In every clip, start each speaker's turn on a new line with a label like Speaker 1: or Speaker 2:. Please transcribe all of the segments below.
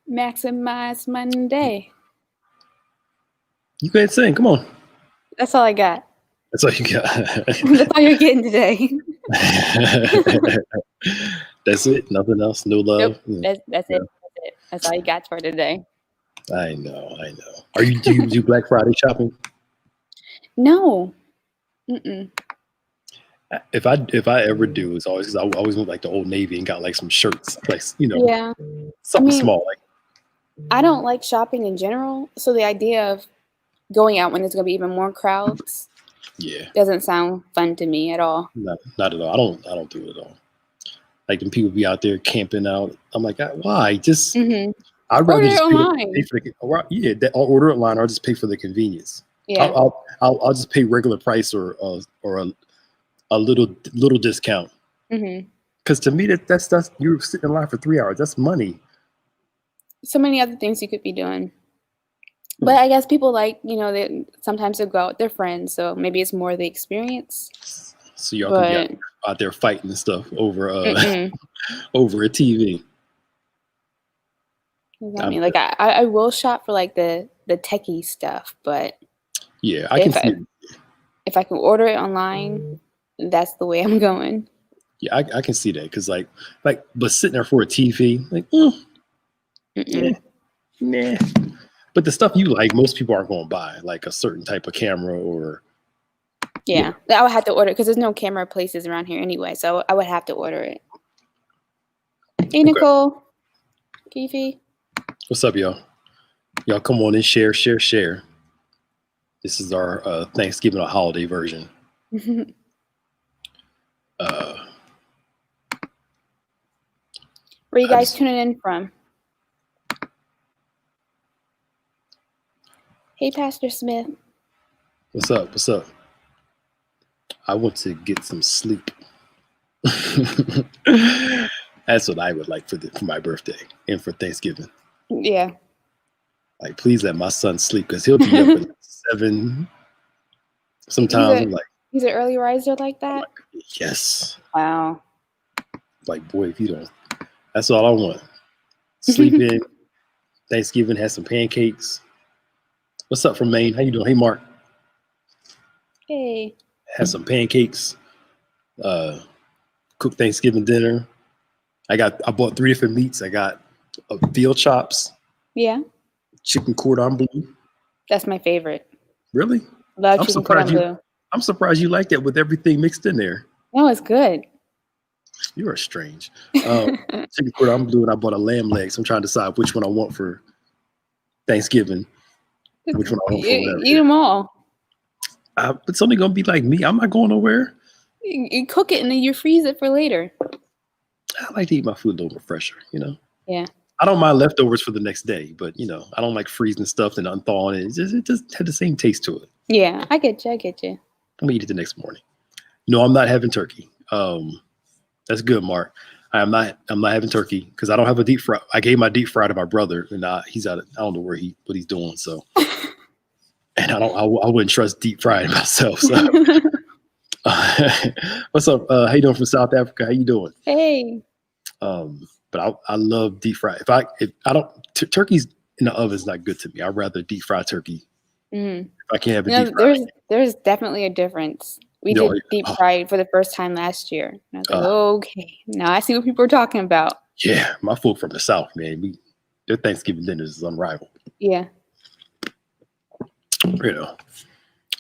Speaker 1: Maximize Monday.
Speaker 2: You can't sing. Come on.
Speaker 1: That's all I got.
Speaker 2: That's all you got.
Speaker 1: That's all you're getting today.
Speaker 2: That's it. Nothing else. No love.
Speaker 1: Nope. That's it. That's all you got for today.
Speaker 2: I know. Do you do Black Friday shopping?
Speaker 1: No. Mm-mm.
Speaker 2: If I ever do, it's always because I always went like the Old Navy and got like some shirts, like
Speaker 1: Yeah.
Speaker 2: something small. Like
Speaker 1: I don't like shopping in general, so the idea of going out when there's gonna be even more crowds, doesn't sound fun to me at all.
Speaker 2: Not at all. I don't do it at all. Like when people be out there camping out, I'm like, why? Just I'd rather just pay for the I'll order it online or I'll just pay for the convenience.
Speaker 1: Yeah.
Speaker 2: I'll just pay regular price or a little discount. Because to me that's you're sitting in line for 3 hours. That's money.
Speaker 1: So many other things you could be doing. But I guess people like, sometimes they go out with their friends, so maybe it's more the experience.
Speaker 2: So y'all can be out there fighting and stuff over over a TV.
Speaker 1: I mean, like I will shop for like the techie stuff, but
Speaker 2: yeah, I can see it.
Speaker 1: If I can order it online, that's the way I'm going.
Speaker 2: Yeah, I can see that because like, but sitting there for a TV, like, nah. But the stuff you like, most people aren't going to buy, like a certain type of camera or.
Speaker 1: Yeah, I would have to order it because there's no camera places around here anyway, so I would have to order it. Hey, Nicole. Keefe.
Speaker 2: What's up, y'all? Y'all come on and share. This is our Thanksgiving or holiday version.
Speaker 1: Where are you guys tuning in from? Hey, Pastor Smith.
Speaker 2: What's up? I want to get some sleep. That's what I would like for my birthday and for Thanksgiving.
Speaker 1: Yeah.
Speaker 2: Like, please let my son sleep because he'll be up at 7. Sometimes
Speaker 1: he's an early riser like that?
Speaker 2: Yes.
Speaker 1: Wow.
Speaker 2: Like, boy, if you don't, that's all I want. Sleep in. Thanksgiving, have some pancakes. What's up from Maine? How you doing? Hey, Mark.
Speaker 1: Hey.
Speaker 2: Have some pancakes. Cook Thanksgiving dinner. I bought 3 different meats. I got veal chops.
Speaker 1: Yeah.
Speaker 2: Chicken cordon bleu.
Speaker 1: That's my favorite.
Speaker 2: Really?
Speaker 1: Love chicken cordon bleu.
Speaker 2: I'm surprised you like that with everything mixed in there.
Speaker 1: No, it's good.
Speaker 2: You are strange. Chicken cordon bleu, and I bought a lamb leg. So I'm trying to decide which one I want for Thanksgiving. Which one I want for whatever.
Speaker 1: Eat them all.
Speaker 2: It's only gonna be like me. I'm not going nowhere.
Speaker 1: You cook it and then you freeze it for later.
Speaker 2: I like to eat my food a little bit fresher,
Speaker 1: Yeah.
Speaker 2: I don't mind leftovers for the next day, but I don't like freezing stuff and unthawing it. It just had the same taste to it.
Speaker 1: Yeah, I get you.
Speaker 2: I'm gonna eat it the next morning. No, I'm not having turkey. That's good, Mark. I'm not having turkey because I don't have a deep fry. I gave my deep fry to my brother, and he's out. I don't know what he's doing. So, and I wouldn't trust deep frying myself. So, what's up? How you doing from South Africa? How you doing?
Speaker 1: Hey.
Speaker 2: But I love deep fry. If I don't turkey's in the oven is not good to me. I'd rather deep fry turkey. If I can't have a deep fry.
Speaker 1: There's definitely a difference. We did deep fried for the first time last year. And I was like, okay, now I see what people are talking about.
Speaker 2: Yeah, my folk from the South, man. Their Thanksgiving dinners is unrivaled.
Speaker 1: Yeah.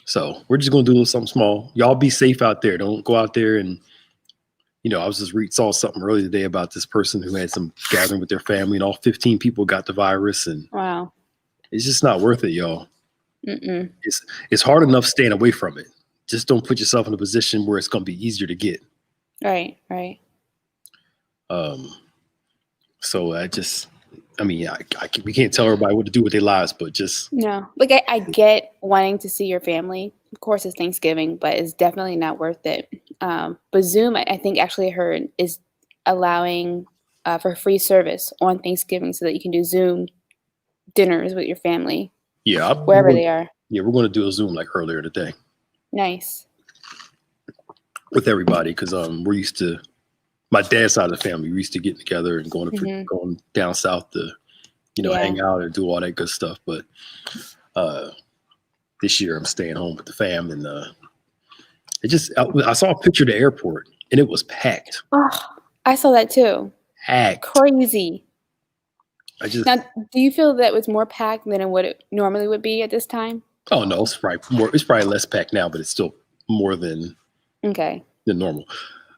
Speaker 2: So we're just gonna do something small. Y'all be safe out there. Don't go out there and I was just saw something earlier today about this person who had some gathering with their family and all 15 people got the virus, and
Speaker 1: wow,
Speaker 2: it's just not worth it, y'all. It's hard enough staying away from it. Just don't put yourself in a position where it's going to be easier to get.
Speaker 1: Right.
Speaker 2: So we can't tell everybody what to do with their lives, but just.
Speaker 1: No, like I get wanting to see your family. Of course, it's Thanksgiving, but it's definitely not worth it. But Zoom, I think actually heard is allowing for free service on Thanksgiving so that you can do Zoom dinners with your family.
Speaker 2: Yeah.
Speaker 1: Wherever they are.
Speaker 2: Yeah, we're going to do a Zoom like earlier today.
Speaker 1: Nice.
Speaker 2: With everybody, because we're used to, my dad's side of the family, we used to get together and going down south to
Speaker 1: Yeah.
Speaker 2: hang out and do all that good stuff. But this year I'm staying home with the fam, and I saw a picture of the airport and it was packed.
Speaker 1: Oh, I saw that too.
Speaker 2: Packed.
Speaker 1: Crazy.
Speaker 2: I just
Speaker 1: Now, do you feel that was more packed than what it normally would be at this time?
Speaker 2: Oh no, it's probably more. It's probably less packed now, but it's still more than
Speaker 1: Okay.
Speaker 2: normal.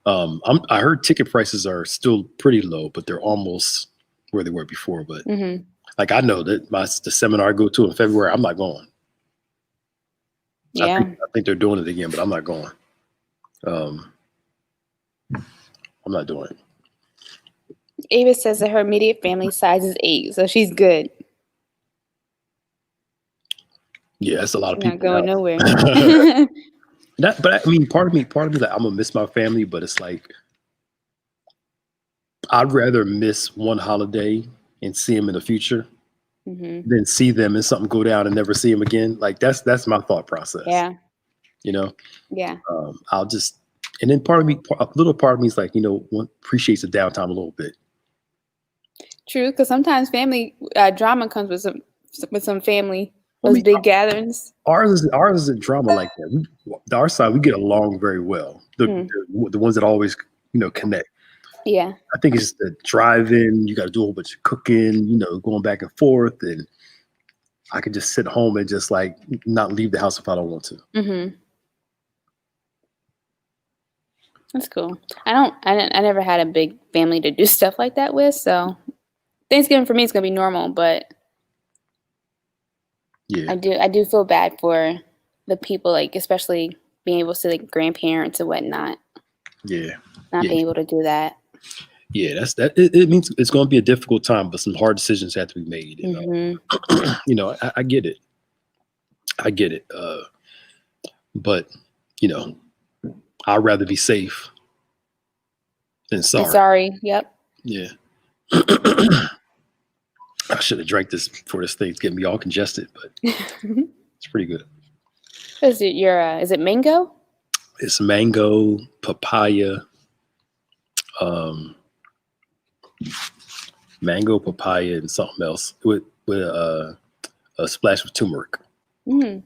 Speaker 2: I heard ticket prices are still pretty low, but they're almost where they were before. But
Speaker 1: Mm-hmm.
Speaker 2: like I know that the seminar I go to in February, I'm not going.
Speaker 1: Yeah.
Speaker 2: I think they're doing it again, but I'm not going. I'm not doing it.
Speaker 1: Ava says that her immediate family size is 8, so she's good.
Speaker 2: Yeah, that's a lot of
Speaker 1: She's
Speaker 2: people.
Speaker 1: not going nowhere.
Speaker 2: But I mean, part of me, like I'm gonna miss my family, but it's like I'd rather miss one holiday and see them in the future
Speaker 1: Mm-hmm.
Speaker 2: than see them and something go down and never see them again. Like that's my thought process.
Speaker 1: Yeah.
Speaker 2: You know,
Speaker 1: Yeah.
Speaker 2: I'll just, and then a little part of me is like, appreciates the downtime a little bit.
Speaker 1: True, because sometimes family drama comes with some family. Those
Speaker 2: I mean,
Speaker 1: big gatherings.
Speaker 2: Ours isn't drama like that. Our side, we get along very well. The ones that always, connect.
Speaker 1: Yeah.
Speaker 2: I think it's just the driving. You got to do a whole bunch of cooking, going back and forth. And I could just sit home and just like not leave the house if I don't want to.
Speaker 1: Mm-hmm. That's cool. I never had a big family to do stuff like that with. So Thanksgiving for me is going to be normal, but
Speaker 2: Yeah.
Speaker 1: I do feel bad for the people, like, especially being able to see like grandparents and whatnot.
Speaker 2: Yeah.
Speaker 1: Not
Speaker 2: Yeah.
Speaker 1: being able to do that.
Speaker 2: Yeah, that's that. It means it's going to be a difficult time, but some hard decisions have to be made.
Speaker 1: Mm-hmm.
Speaker 2: I get it. I get it. But I'd rather be safe than sorry.
Speaker 1: Sorry. Yep.
Speaker 2: Yeah. I should have drank this before this thing's getting me all congested, but it's pretty good.
Speaker 1: Is it is it mango?
Speaker 2: It's mango, papaya, and something else with a splash of turmeric.
Speaker 1: Mm.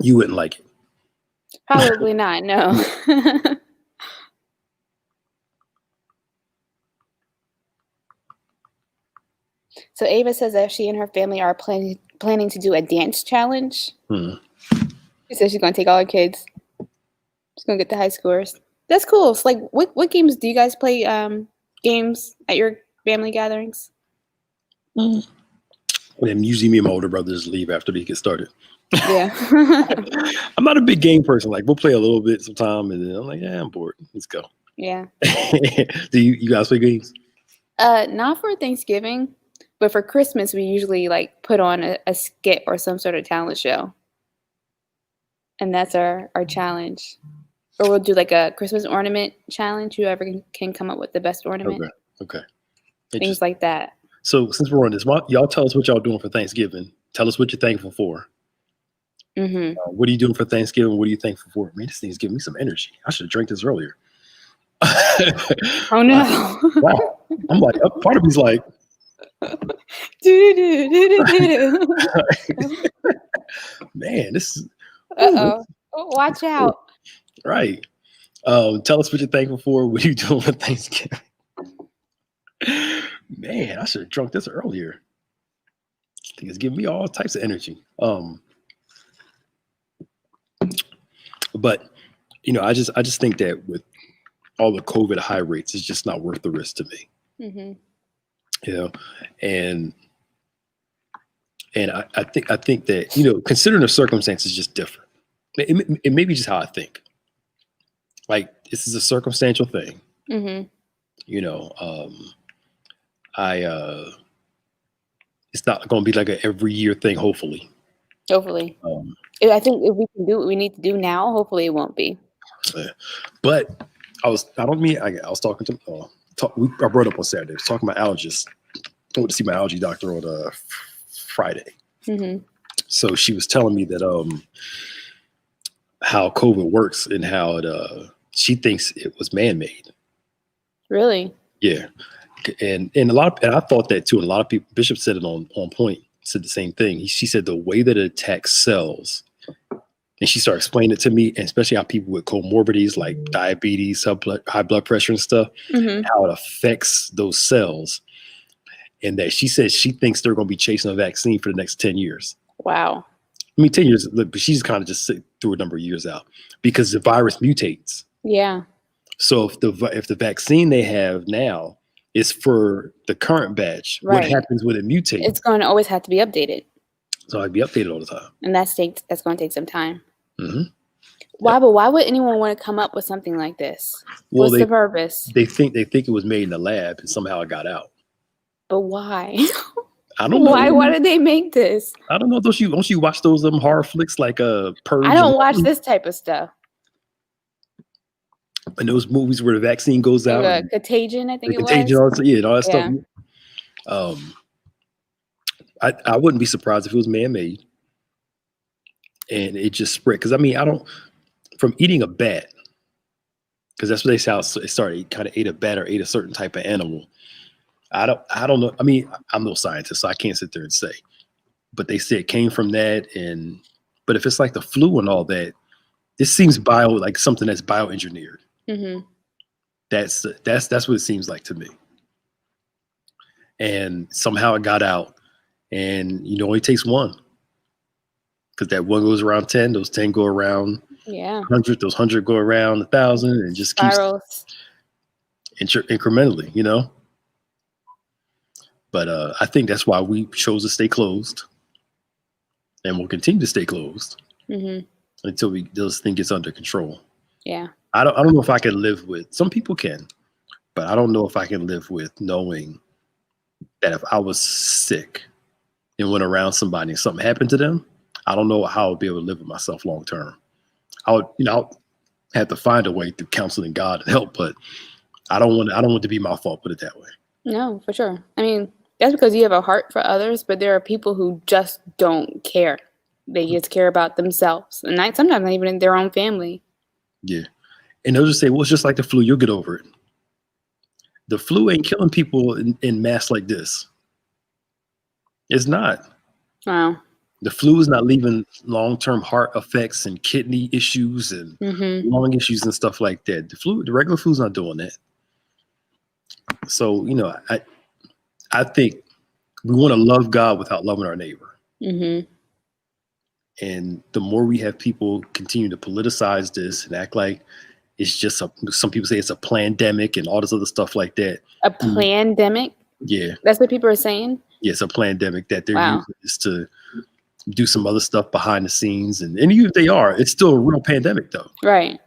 Speaker 2: You wouldn't like it.
Speaker 1: Probably not. No. So Ava says that she and her family are planning to do a dance challenge. She says she's going to take all her kids. She's going to get the high scores. That's cool. It's like, what games do you guys play? Games at your family gatherings?
Speaker 2: And usually me and my older brothers leave after they get started.
Speaker 1: Yeah.
Speaker 2: I'm not a big game person. Like we'll play a little bit sometime, and then I'm like, yeah, I'm bored. Let's go.
Speaker 1: Yeah.
Speaker 2: Do you guys play games?
Speaker 1: Not for Thanksgiving, but for Christmas we usually like put on a skit or some sort of talent show, and that's our challenge. Or we'll do like a Christmas ornament challenge. Whoever can come up with the best ornament.
Speaker 2: Okay.
Speaker 1: Things like that.
Speaker 2: So since we're on this, y'all tell us what y'all doing for Thanksgiving. Tell us what you're thankful for.
Speaker 1: Mm-hmm.
Speaker 2: What are you doing for Thanksgiving? What are you thankful for? Man, this thing's giving me some energy. I should have drank this earlier.
Speaker 1: Oh no!
Speaker 2: Wow. I'm like, part of me's like, man, this is.
Speaker 1: Uh-oh. Watch out.
Speaker 2: Right. Tell us what you're thankful for. What are you doing for Thanksgiving? Man, I should have drunk this earlier. This thing is giving me all types of energy. But I just think that with all the COVID high rates, it's just not worth the risk to me.
Speaker 1: Mm-hmm.
Speaker 2: And I think that considering the circumstances, is just different. It may be just how I think. Like this is a circumstantial thing.
Speaker 1: Mm-hmm.
Speaker 2: It's not going to be like an every year thing. Hopefully.
Speaker 1: I think if we can do what we need to do now, hopefully it won't be.
Speaker 2: But I was talking to I brought up on Saturday. I was talking about allergists. I went to see my allergy doctor on Friday.
Speaker 1: Mm-hmm.
Speaker 2: So she was telling me that how COVID works and how she thinks it was man-made.
Speaker 1: Really?
Speaker 2: Yeah. And a lot of, and I thought that too. And a lot of people, Bishop said it on point, said the same thing. She said the way that it attacks cells, and she started explaining it to me, and especially how people with comorbidities like diabetes, high blood pressure and stuff,
Speaker 1: Mm-hmm.
Speaker 2: how it affects those cells. And that she says she thinks they're going to be chasing a vaccine for the next 10 years.
Speaker 1: Wow.
Speaker 2: I mean, 10 years, but she's kind of just threw a number of years out because the virus mutates.
Speaker 1: Yeah.
Speaker 2: So if the vaccine they have now is for the current batch,
Speaker 1: Right.
Speaker 2: what happens when it mutates?
Speaker 1: It's going to always have to be updated.
Speaker 2: So I'd be updated all the time.
Speaker 1: And that's going to take some time.
Speaker 2: Mm-hmm.
Speaker 1: Why? But why would anyone want to come up with something like this?
Speaker 2: Well,
Speaker 1: What's the purpose?
Speaker 2: They think it was made in the lab and somehow it got out.
Speaker 1: But why?
Speaker 2: I don't know.
Speaker 1: Why did they make this?
Speaker 2: I don't know. Don't you watch those horror flicks like Purge?
Speaker 1: I don't watch this type of stuff.
Speaker 2: And those movies where the vaccine goes out.
Speaker 1: Contagion, I think it
Speaker 2: Contagion,
Speaker 1: was.
Speaker 2: All that stuff. I wouldn't be surprised if it was man-made and it just spread. Because I mean, from eating a bat, because that's what they say how it started. He kind of ate a bat or ate a certain type of animal. I don't know. I mean, I'm no scientist, so I can't sit there and say. But they say it came from that, but if it's like the flu and all that, this seems like something that's bioengineered.
Speaker 1: Mm-hmm.
Speaker 2: That's what it seems like to me. And somehow it got out, and it only takes one, because that one goes around 10, those 10 go around 100, those 100 go around 1,000, and just
Speaker 1: spirals
Speaker 2: incrementally, But I think that's why we chose to stay closed, and we'll continue to stay closed until this thing gets under control.
Speaker 1: Yeah.
Speaker 2: I don't know if I can live with. Some people can, but I don't know if I can live with knowing that if I was sick and went around somebody and something happened to them, I don't know how I'll be able to live with myself long term. I would, I'll have to find a way through counseling God and help, but I don't want it to be my fault. Put it that way.
Speaker 1: No, for sure. I mean, that's because you have a heart for others, but there are people who just don't care. They just care about themselves, and sometimes not even in their own family.
Speaker 2: Yeah. And they'll just say, well, it's just like the flu. You'll get over it. The flu ain't killing people in mass like this. It's not.
Speaker 1: Wow.
Speaker 2: The flu is not leaving long-term heart effects and kidney issues and lung issues and stuff like that. The regular flu's not doing that. So, I think we want to love God without loving our neighbor.
Speaker 1: Mm-hmm.
Speaker 2: And the more we have people continue to politicize this and act like it's just some people say it's a pandemic and all this other stuff like that.
Speaker 1: A pandemic?
Speaker 2: Yeah.
Speaker 1: That's what people are saying?
Speaker 2: Yeah, it's a pandemic that they're using this to do some other stuff behind the scenes. And even if they are, it's still a real pandemic though.
Speaker 1: Right.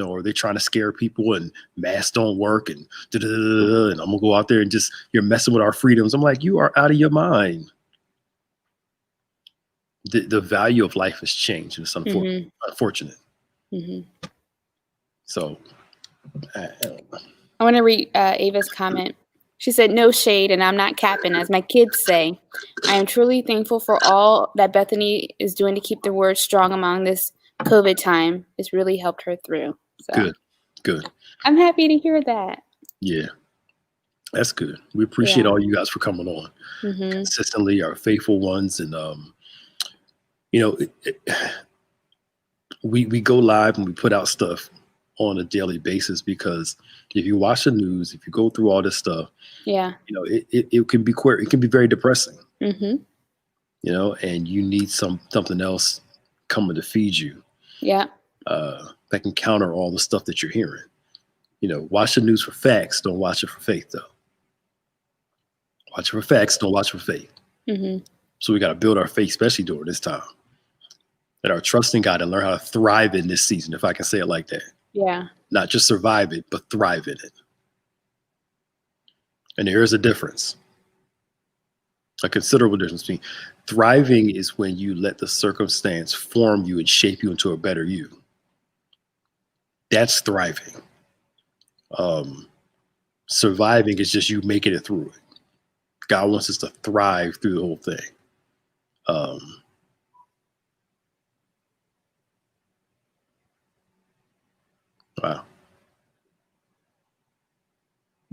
Speaker 2: Or they're trying to scare people and masks don't work and and I'm gonna go out there and you're messing with our freedoms. I'm like, you are out of your mind. The value of life has changed, and it's unfortunate.
Speaker 1: Mm-hmm.
Speaker 2: So
Speaker 1: I want to read Ava's comment. She said, "No shade, and I'm not capping, as my kids say. I am truly thankful for all that Bethany is doing to keep the word strong among this COVID time. It's really helped her through." So,
Speaker 2: Good.
Speaker 1: I'm happy to hear that.
Speaker 2: Yeah, that's good. We appreciate all you guys for coming on consistently, our faithful ones, and we go live and we put out stuff on a daily basis, because if you watch the news, if you go through all this stuff, it can be it can be very depressing. And you need something else coming to feed you. Yeah. That can counter all the stuff that you're hearing. Watch the news for facts. Don't watch it for faith, though. Watch it for facts. Don't watch it for faith. So we got to build our faith, especially during this time. And our trust in God and learn how to thrive in this season, if I can say it like that. Yeah. Not just survive it, but thrive in it. And there is a difference. A considerable difference between thriving is when you let the circumstance form you and shape you into a better you. That's thriving. Surviving is just you making it through it. God wants us to thrive through the whole thing. Wow.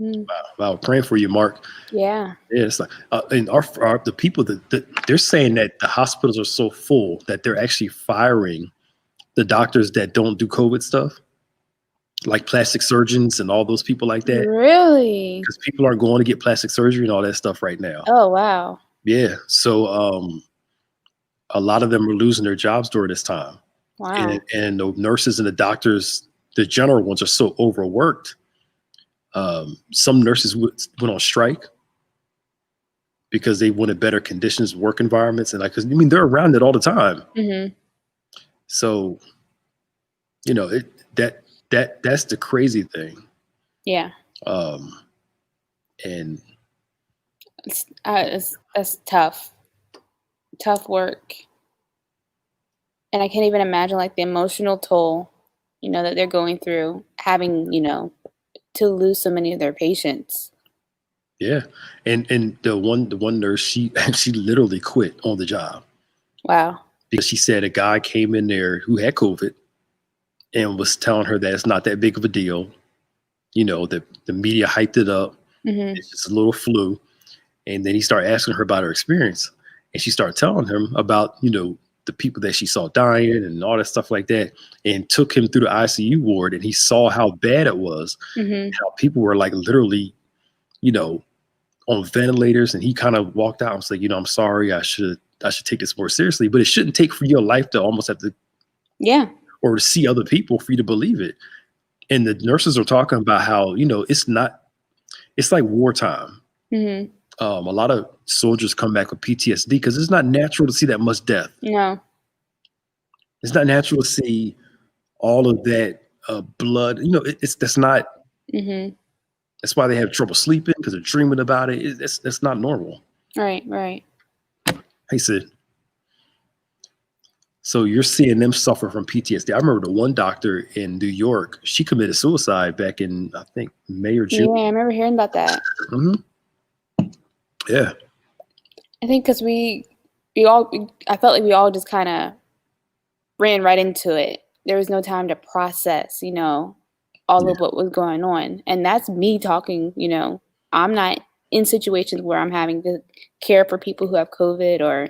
Speaker 1: Mm.
Speaker 2: Wow, praying for you, Mark.
Speaker 1: Yeah.
Speaker 2: Yeah, it's like, and the people that they're saying that the hospitals are so full that they're actually firing the doctors that don't do COVID stuff, like plastic surgeons and all those people like that,
Speaker 1: Really?
Speaker 2: because people aren't going to get plastic surgery and all that stuff right now.
Speaker 1: Oh, wow.
Speaker 2: Yeah, so a lot of them are losing their jobs during this time,
Speaker 1: Wow.
Speaker 2: and the nurses and the doctors, the general ones, are so overworked. Some nurses went on strike because they wanted better conditions, work environments, and because they're around it all the time.
Speaker 1: Hmm.
Speaker 2: So that's the crazy thing.
Speaker 1: Yeah.
Speaker 2: Um, and
Speaker 1: That's tough. Tough work. And I can't even imagine like the emotional toll, that they're going through having, to lose so many of their patients.
Speaker 2: yeah, and the one nurse, she literally quit on the job
Speaker 1: Wow.
Speaker 2: because she said a guy came in there who had COVID and was telling her that it's not that big of a deal. The media hyped it up.
Speaker 1: Hmm.
Speaker 2: It's just a little flu. And then he started asking her about her experience. And she started telling him about, the people that she saw dying and all that stuff like that, and took him through the ICU ward. And he saw how bad it was,
Speaker 1: Hmm.
Speaker 2: how people were like literally, on ventilators. And he kind of walked out and was like, I'm sorry, I should take this more seriously, but it shouldn't take for your life to almost have to,
Speaker 1: Yeah.
Speaker 2: or to see other people for you to believe it. And the nurses are talking about how, it's like wartime.
Speaker 1: Hmm.
Speaker 2: A lot of soldiers come back with PTSD because it's not natural to see that much death.
Speaker 1: No.
Speaker 2: It's not natural to see all of that blood. That's not.
Speaker 1: Hmm.
Speaker 2: That's why they have trouble sleeping, because they're dreaming about it. That's not normal.
Speaker 1: Right. Right.
Speaker 2: Hey, Sid. So you're seeing them suffer from PTSD. I remember the one doctor in New York. She committed suicide back in, I think, May or
Speaker 1: Yeah,
Speaker 2: June.
Speaker 1: I remember hearing about that.
Speaker 2: Hmm. Yeah.
Speaker 1: I think because I felt like we all just kind of ran right into it. There was no time to process, all of what was going on. And that's me talking, I'm not in situations where I'm having to care for people who have COVID or,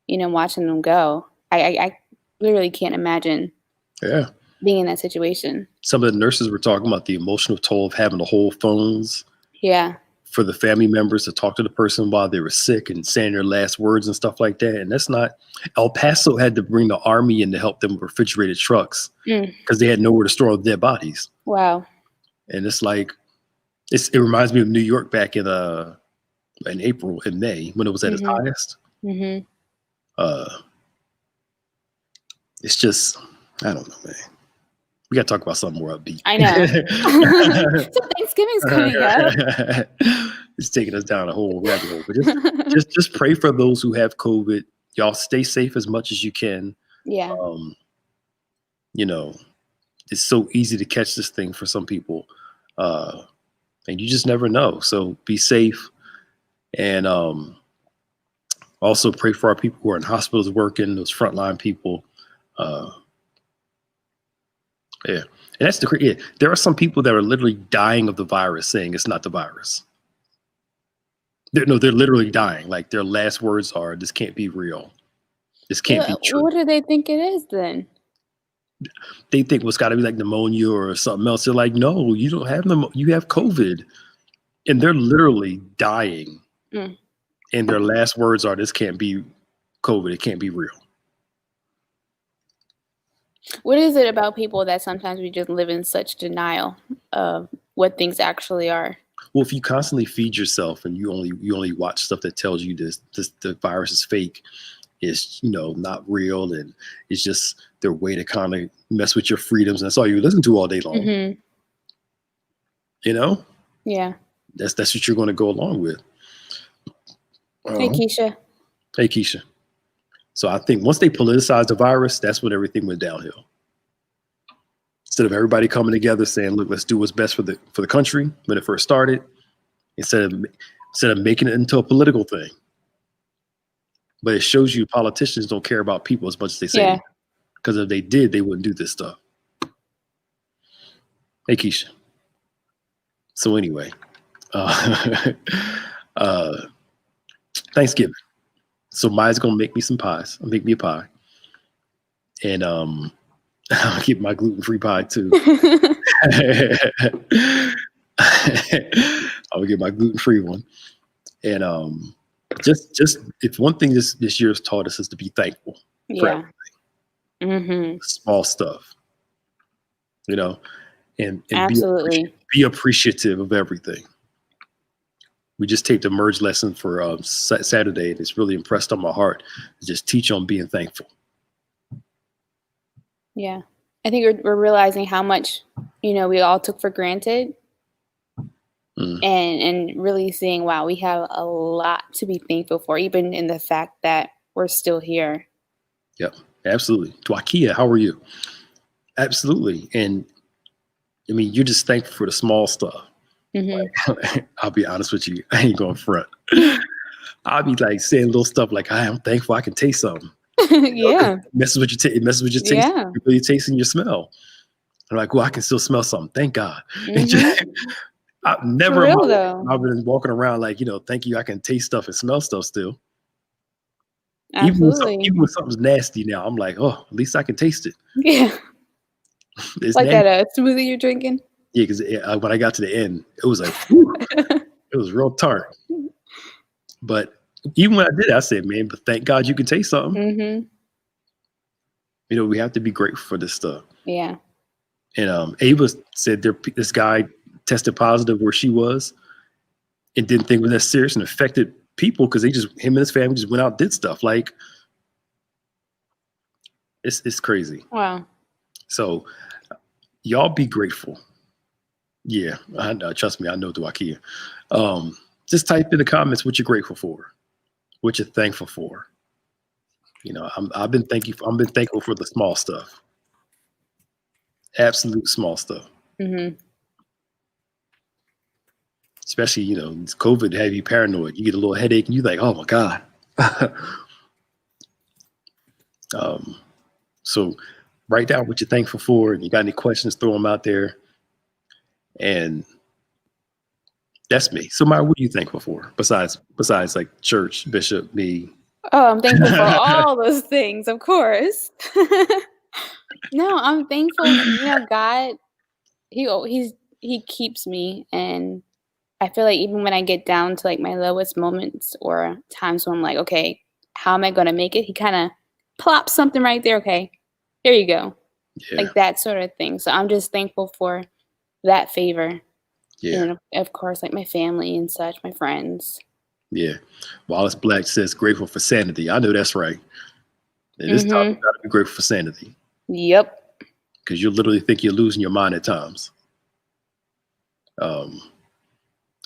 Speaker 1: watching them go. I literally can't imagine
Speaker 2: Yeah.
Speaker 1: being in that situation.
Speaker 2: Some of the nurses were talking about the emotional toll of having to hold phones
Speaker 1: Yeah.
Speaker 2: for the family members to talk to the person while they were sick and saying their last words and stuff like that. And that's not. El Paso had to bring the army in to help them with refrigerated trucks because they had nowhere to store all the dead bodies.
Speaker 1: Wow.
Speaker 2: And it's like, it reminds me of New York back in April and May when it was at its highest.
Speaker 1: Hmm.
Speaker 2: It's just, I don't know, man. We got to talk about something more upbeat.
Speaker 1: I know. So Thanksgiving's coming up.
Speaker 2: It's taking us down a whole rabbit hole. But just pray for those who have COVID. Y'all stay safe as much as you can.
Speaker 1: Yeah.
Speaker 2: It's so easy to catch this thing for some people. And you just never know. So be safe. And also pray for our people who are in hospitals working, those frontline people. Yeah. And that's there are some people that are literally dying of the virus saying it's not the virus. They're literally dying. Like their last words are, "This can't be real. This can't be true."
Speaker 1: What do they think it is then?
Speaker 2: They think it's got to be like pneumonia or something else. They're like, no, you don't have pneumonia. You have COVID. And they're literally dying.
Speaker 1: Mm.
Speaker 2: And their last words are, "This can't be COVID. It can't be real."
Speaker 1: What is it about people that sometimes we just live in such denial of what things actually are?
Speaker 2: Well, if you constantly feed yourself and you only watch stuff that tells you the virus is fake, it's not real, and it's just their way to kind of mess with your freedoms, and that's all you listen to all day long.
Speaker 1: Mm-hmm. Yeah.
Speaker 2: That's what you're going to go along with.
Speaker 1: Hey, Keisha.
Speaker 2: Hey, Keisha. So I think once they politicized the virus, that's when everything went downhill. Instead of everybody coming together saying, "Look, let's do what's best for the country," when it first started, instead of making it into a political thing. But it shows you politicians don't care about people as much as they say.
Speaker 1: Yeah.
Speaker 2: Because if they did, they wouldn't do this stuff. Hey, Keisha. So anyway, Uh, uh, Thanksgiving. So Maya's gonna make me some pies. I'll make me a pie, and I'll keep my gluten-free pie too. I'll get my gluten-free one, and just if one thing this year has taught us is to be thankful for
Speaker 1: Yeah.
Speaker 2: small stuff, you know, and
Speaker 1: Absolutely.
Speaker 2: be appreciative of everything. We just taped a merge lesson for Saturday, and it's really impressed on my heart to just teach on being thankful.
Speaker 1: Yeah. I think we're realizing how much, we all took for granted,
Speaker 2: Mm.
Speaker 1: and really seeing, wow, we have a lot to be thankful for, even in the fact that we're still here.
Speaker 2: Yep, absolutely. Dwakia, how are you? Absolutely. And I mean, you're just thankful for the small stuff. I'll be honest with you. I ain't going front. I'll be like saying little stuff like, I'm thankful I can taste something.
Speaker 1: Yeah.
Speaker 2: It messes with your taste.
Speaker 1: Yeah.
Speaker 2: You're tasting your smell. I'm like, well, I can still smell something. Thank God. I've never
Speaker 1: For real, though.
Speaker 2: I've been walking around like, thank you. I can taste stuff and smell stuff still.
Speaker 1: Absolutely.
Speaker 2: Even when something's nasty now, I'm like, oh, at least I can taste it.
Speaker 1: Yeah.
Speaker 2: It's
Speaker 1: like
Speaker 2: nasty.
Speaker 1: that smoothie you're drinking?
Speaker 2: Yeah, because when I got to the end, it was like, whew, it was real tart. But even when I did, I said, man, but thank God you can taste something. We have to be grateful for this stuff.
Speaker 1: Yeah.
Speaker 2: And Ava said this guy tested positive where she was and didn't think it was that serious and affected people because him and his family just went out and did stuff. Like, it's crazy.
Speaker 1: Wow.
Speaker 2: So y'all be grateful. Yeah, trust me, I know Dwakia. Just type in the comments what you're grateful for, what you're thankful for. I've been thankful for the small stuff. Absolute small stuff. Especially, COVID have you paranoid. You get a little headache and you're like, oh my God. So write down what you're thankful for, and you got any questions, throw them out there. And that's me. So Maya, what are you thankful for besides like church, bishop, me?
Speaker 1: Oh, I'm thankful for all those things, of course. No, I'm thankful. God, he keeps me, and I feel like even when I get down to like my lowest moments or times when I'm like, okay, how am I going to make it? He kind of plops something right there. Okay, here you go.
Speaker 2: Yeah.
Speaker 1: Like that sort of thing. So I'm just thankful for that favor.
Speaker 2: Yeah.
Speaker 1: And of course, like my family and such, my friends.
Speaker 2: Yeah. Wallace Black says grateful for sanity. I know that's right. And this time you gotta be grateful for sanity.
Speaker 1: Yep.
Speaker 2: Because you literally think you're losing your mind at times.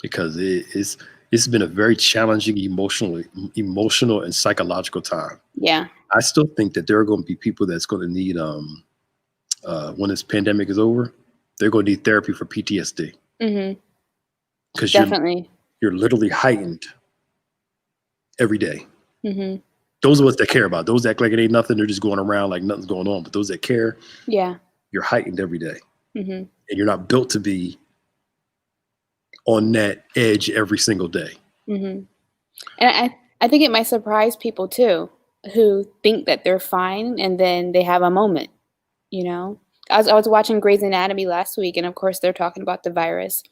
Speaker 2: Because it's been a very challenging emotional and psychological time.
Speaker 1: Yeah.
Speaker 2: I still think that there are going to be people that's going to need when this pandemic is over, they're going to need therapy for PTSD. Because you're literally heightened every day. Those of us that care about, those that act like it ain't nothing, they're just going around like nothing's going on. But those that care, you're heightened every day. And you're not built to be on that edge every single day.
Speaker 1: And I think it might surprise people too, who think that they're fine and then they have a moment. I was watching Grey's Anatomy last week, and of course they're talking about the virus.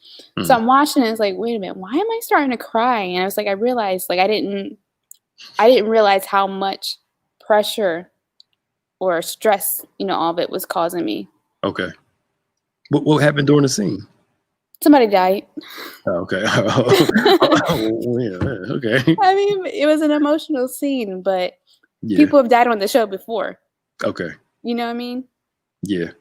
Speaker 1: So I'm watching and it's like, wait a minute, why am I starting to cry? And I was like, I realized like I didn't realize how much pressure or stress, all of it was causing me.
Speaker 2: Okay. What happened during the scene?
Speaker 1: Somebody died.
Speaker 2: Okay. Okay.
Speaker 1: I mean, it was an emotional scene, but people have died on the show before.
Speaker 2: Okay.
Speaker 1: You know what I mean?
Speaker 2: Yeah.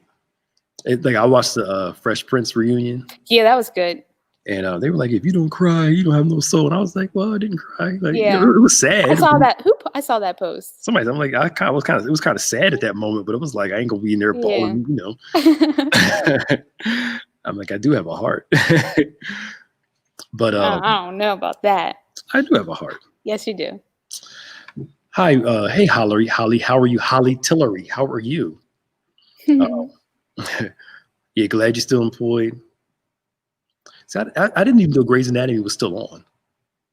Speaker 2: I watched the Fresh Prince reunion.
Speaker 1: Yeah, that was good.
Speaker 2: And they were like, if you don't cry, you don't have no soul. And I was like, well, I didn't cry. Like,
Speaker 1: yeah.
Speaker 2: It was sad.
Speaker 1: I saw that. I saw that post.
Speaker 2: I'm like, it was kind of sad at that moment, but it was like, I ain't gonna be in there bawling, I'm like, I do have a heart. But
Speaker 1: I don't know about that.
Speaker 2: I do have a heart.
Speaker 1: Yes, you do.
Speaker 2: Hi, hey Holly, how are you? Holly Tillery, how are you? Yeah, glad you're still employed. See, I didn't even know Grey's Anatomy was still on.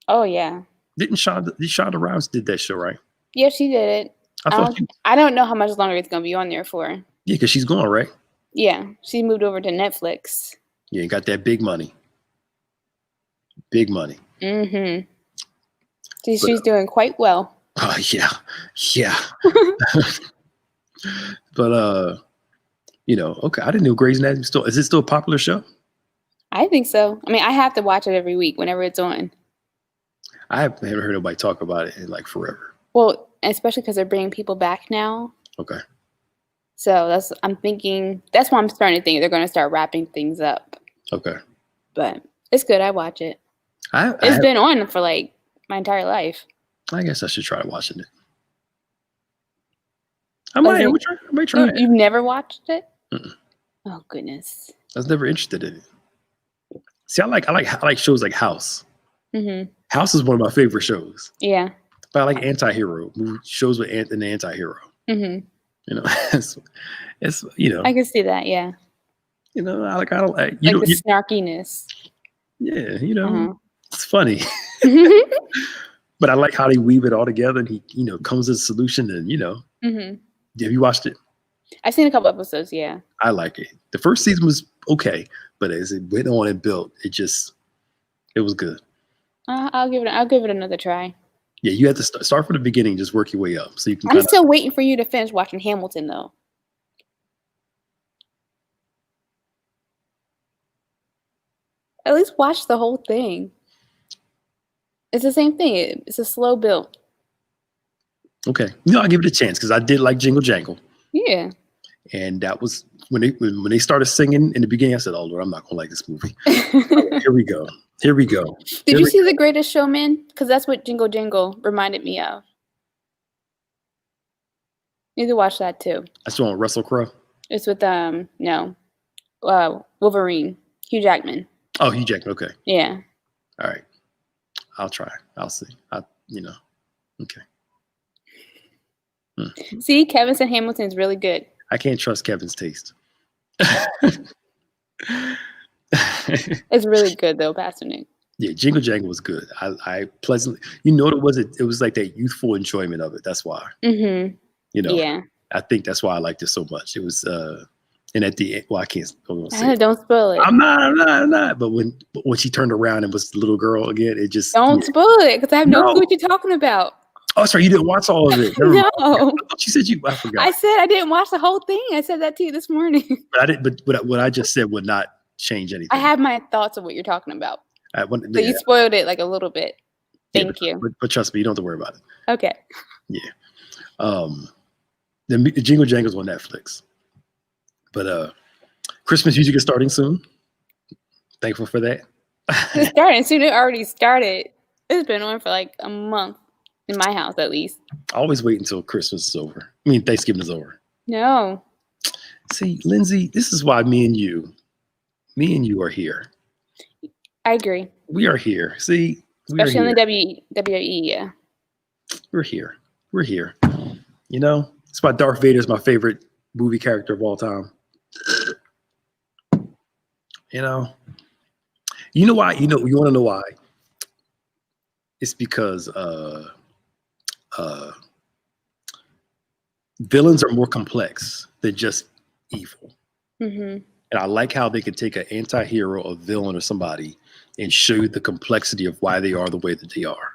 Speaker 1: Oh yeah.
Speaker 2: Didn't Shonda Rhimes did that show, right?
Speaker 1: Yeah, she did it. I don't know how much longer it's gonna be on there for.
Speaker 2: Yeah, because she's gone, right?
Speaker 1: Yeah, she moved over to Netflix.
Speaker 2: Yeah, you got that big money. Big money.
Speaker 1: Mm-hmm. She's doing quite well.
Speaker 2: Oh yeah. But okay. I didn't know Grey's Anatomy is it still a popular show?
Speaker 1: I think so. I mean, I have to watch it every week whenever it's on.
Speaker 2: I haven't heard nobody talk about it in like forever.
Speaker 1: Well, especially because they're bringing people back now.
Speaker 2: Okay.
Speaker 1: So that's why I'm starting to think they're going to start wrapping things up.
Speaker 2: Okay.
Speaker 1: But it's good. I watch it. It's been on for like my entire life.
Speaker 2: I guess I should try watching it. I might try it.
Speaker 1: You've never watched it?
Speaker 2: Mm-mm.
Speaker 1: Oh goodness.
Speaker 2: I was never interested in it. See, I like shows like House. Mm-hmm. House is one of my favorite shows.
Speaker 1: Yeah.
Speaker 2: But I like anti-hero shows with an anti-hero. Mm-hmm. It's
Speaker 1: I can see that. Yeah.
Speaker 2: I don't like
Speaker 1: the snarkiness.
Speaker 2: Yeah, it's funny. But I like how they weave it all together, and he comes to a solution, and Mm-hmm. Have you watched it?
Speaker 1: I've seen a couple episodes. Yeah. I
Speaker 2: like it. The first season was okay, but as it went on and built, it was good.
Speaker 1: I'll give it another try.
Speaker 2: Yeah, you have to start from the beginning, just work your way up, so you can.
Speaker 1: I'm still waiting for you to finish watching Hamilton, though. At least watch the whole thing. It's the same thing. It's a slow build.
Speaker 2: Okay, I'll give it a chance because I did like Jingle Jangle.
Speaker 1: Yeah.
Speaker 2: And that was when they started singing in the beginning. I said, "Oh Lord, I'm not gonna like this movie." Here we go.
Speaker 1: Did you see The Greatest Showman? Because that's what Jingle Jangle reminded me of. You need to watch that too.
Speaker 2: That's the one with Russell Crowe.
Speaker 1: It's with Wolverine, Hugh Jackman.
Speaker 2: Oh, Hugh Jackman. Okay.
Speaker 1: Yeah.
Speaker 2: All right. I'll try. I'll see. Okay.
Speaker 1: See, Kevin said Hamilton is really good.
Speaker 2: I can't trust Kevin's taste.
Speaker 1: It's really good though, Pastor Nick.
Speaker 2: Yeah, Jingle Jangle was good. I pleasantly, what it was? It was like that youthful enjoyment of it. That's why. Mm-hmm. Yeah. I think that's why I liked it so much. It was, and at the end, well, I can't.
Speaker 1: Don't spoil it.
Speaker 2: I'm not. But when she turned around and was the little girl again, it just
Speaker 1: don't spoil it because I have no clue what you're talking about.
Speaker 2: Oh, sorry, you didn't watch all of it.
Speaker 1: No.
Speaker 2: She said I forgot.
Speaker 1: I said I didn't watch the whole thing. I said that to you this morning.
Speaker 2: But I didn't. But what I just said would not change anything.
Speaker 1: I have my thoughts of what you're talking about. You spoiled it like a little bit. Thank you.
Speaker 2: But trust me, you don't have to worry about it.
Speaker 1: Okay.
Speaker 2: Yeah. The Jingle Jangle's on Netflix. But Christmas music is starting soon. Thankful for that.
Speaker 1: It's starting soon. It already started. It's been on for like a month. In my house, at least.
Speaker 2: I always wait until Christmas is over. I mean, Thanksgiving is over.
Speaker 1: No.
Speaker 2: See, Lindsay, this is why me and you are here.
Speaker 1: I agree.
Speaker 2: We are here. See,
Speaker 1: especially in the WWE, yeah.
Speaker 2: We're here. It's why Darth Vader is my favorite movie character of all time. You know why? You want to know why? It's because villains are more complex than just evil. Mm-hmm. And I like how they can take an anti-hero, a villain, or somebody and show you the complexity of why they are the way that they are.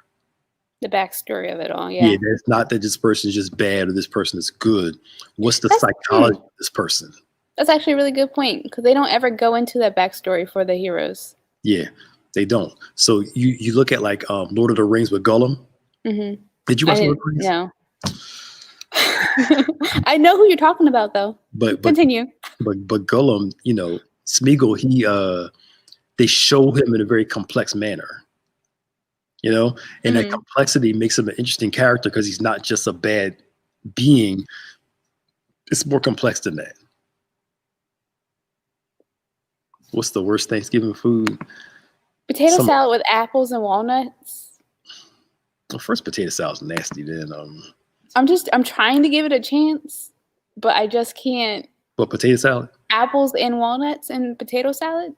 Speaker 1: The backstory of it all, yeah.
Speaker 2: Yeah, it's not that this person is just bad or this person is good. What's the psychology of this person?
Speaker 1: That's actually a really good point because they don't ever go into that backstory for the heroes.
Speaker 2: Yeah, they don't. So you look at like Lord of the Rings with Gollum. Mm-hmm. Did you watch Lord of the Rings?
Speaker 1: No. I know who you're talking about though. But continue.
Speaker 2: But Gollum, Smeagol, they show him in a very complex manner. And that complexity makes him an interesting character because he's not just a bad being. It's more complex than that. What's the worst Thanksgiving food?
Speaker 1: Potato salad with apples and walnuts.
Speaker 2: Well, first potato salad's nasty. Then
Speaker 1: I'm trying to give it a chance, but I just can't.
Speaker 2: What, potato salad?
Speaker 1: Apples and walnuts and potato salad.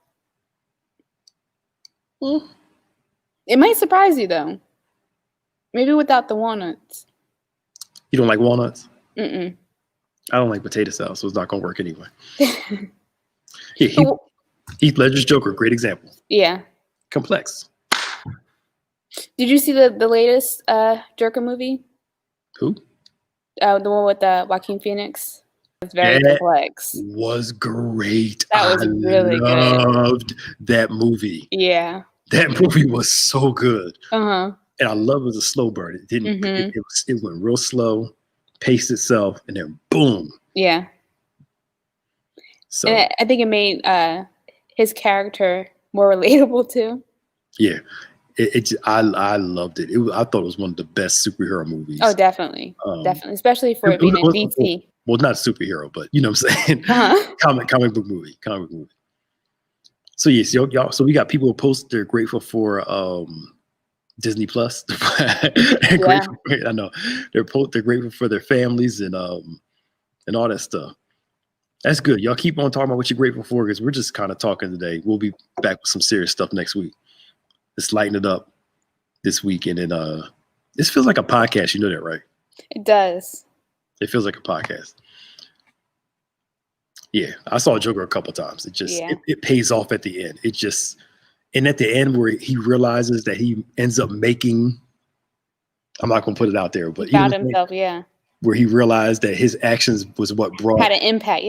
Speaker 1: It might surprise you though. Maybe without the walnuts.
Speaker 2: You don't like walnuts?
Speaker 1: Mm-mm.
Speaker 2: I don't like potato salad, so it's not gonna work anyway.
Speaker 1: But
Speaker 2: Heath Ledger's Joker, great example.
Speaker 1: yeah.
Speaker 2: Complex.
Speaker 1: Did you see the latest Joker movie?
Speaker 2: Who?
Speaker 1: The one with Joaquin Phoenix. It's very
Speaker 2: That
Speaker 1: complex.
Speaker 2: was great.
Speaker 1: That was really good.
Speaker 2: I loved that movie.
Speaker 1: Yeah.
Speaker 2: That movie was so good.
Speaker 1: Uh-huh.
Speaker 2: And I love it was a slow burn. It didn't.
Speaker 1: Mhm.
Speaker 2: It went real slow, paced itself, and then boom.
Speaker 1: Yeah.
Speaker 2: So
Speaker 1: And I think it made his character more relatable too.
Speaker 2: yeah, I loved it. I thought it was one of the best superhero movies.
Speaker 1: Oh, definitely, definitely, especially for it being in DC.
Speaker 2: Well, not superhero, but you know what I'm saying.
Speaker 1: Uh-huh.
Speaker 2: comic book movie. So yes, y'all. So we got people who post they're grateful for Disney Plus. Grateful, I know they're grateful for their families and all that stuff. That's good. Y'all keep on talking about what you're grateful for because we're just kind of talking today. We'll be back with some serious stuff next week. Let's lighten it up this week, and then this feels like a podcast. You know that, right?
Speaker 1: It does.
Speaker 2: It feels like a podcast. Yeah, I saw Joker a couple times. It just it pays off at the end. And at the end where he realizes that he ends up making, I'm not gonna put it out there, but
Speaker 1: he found himself,
Speaker 2: where he realized that his actions was what
Speaker 1: had an impact,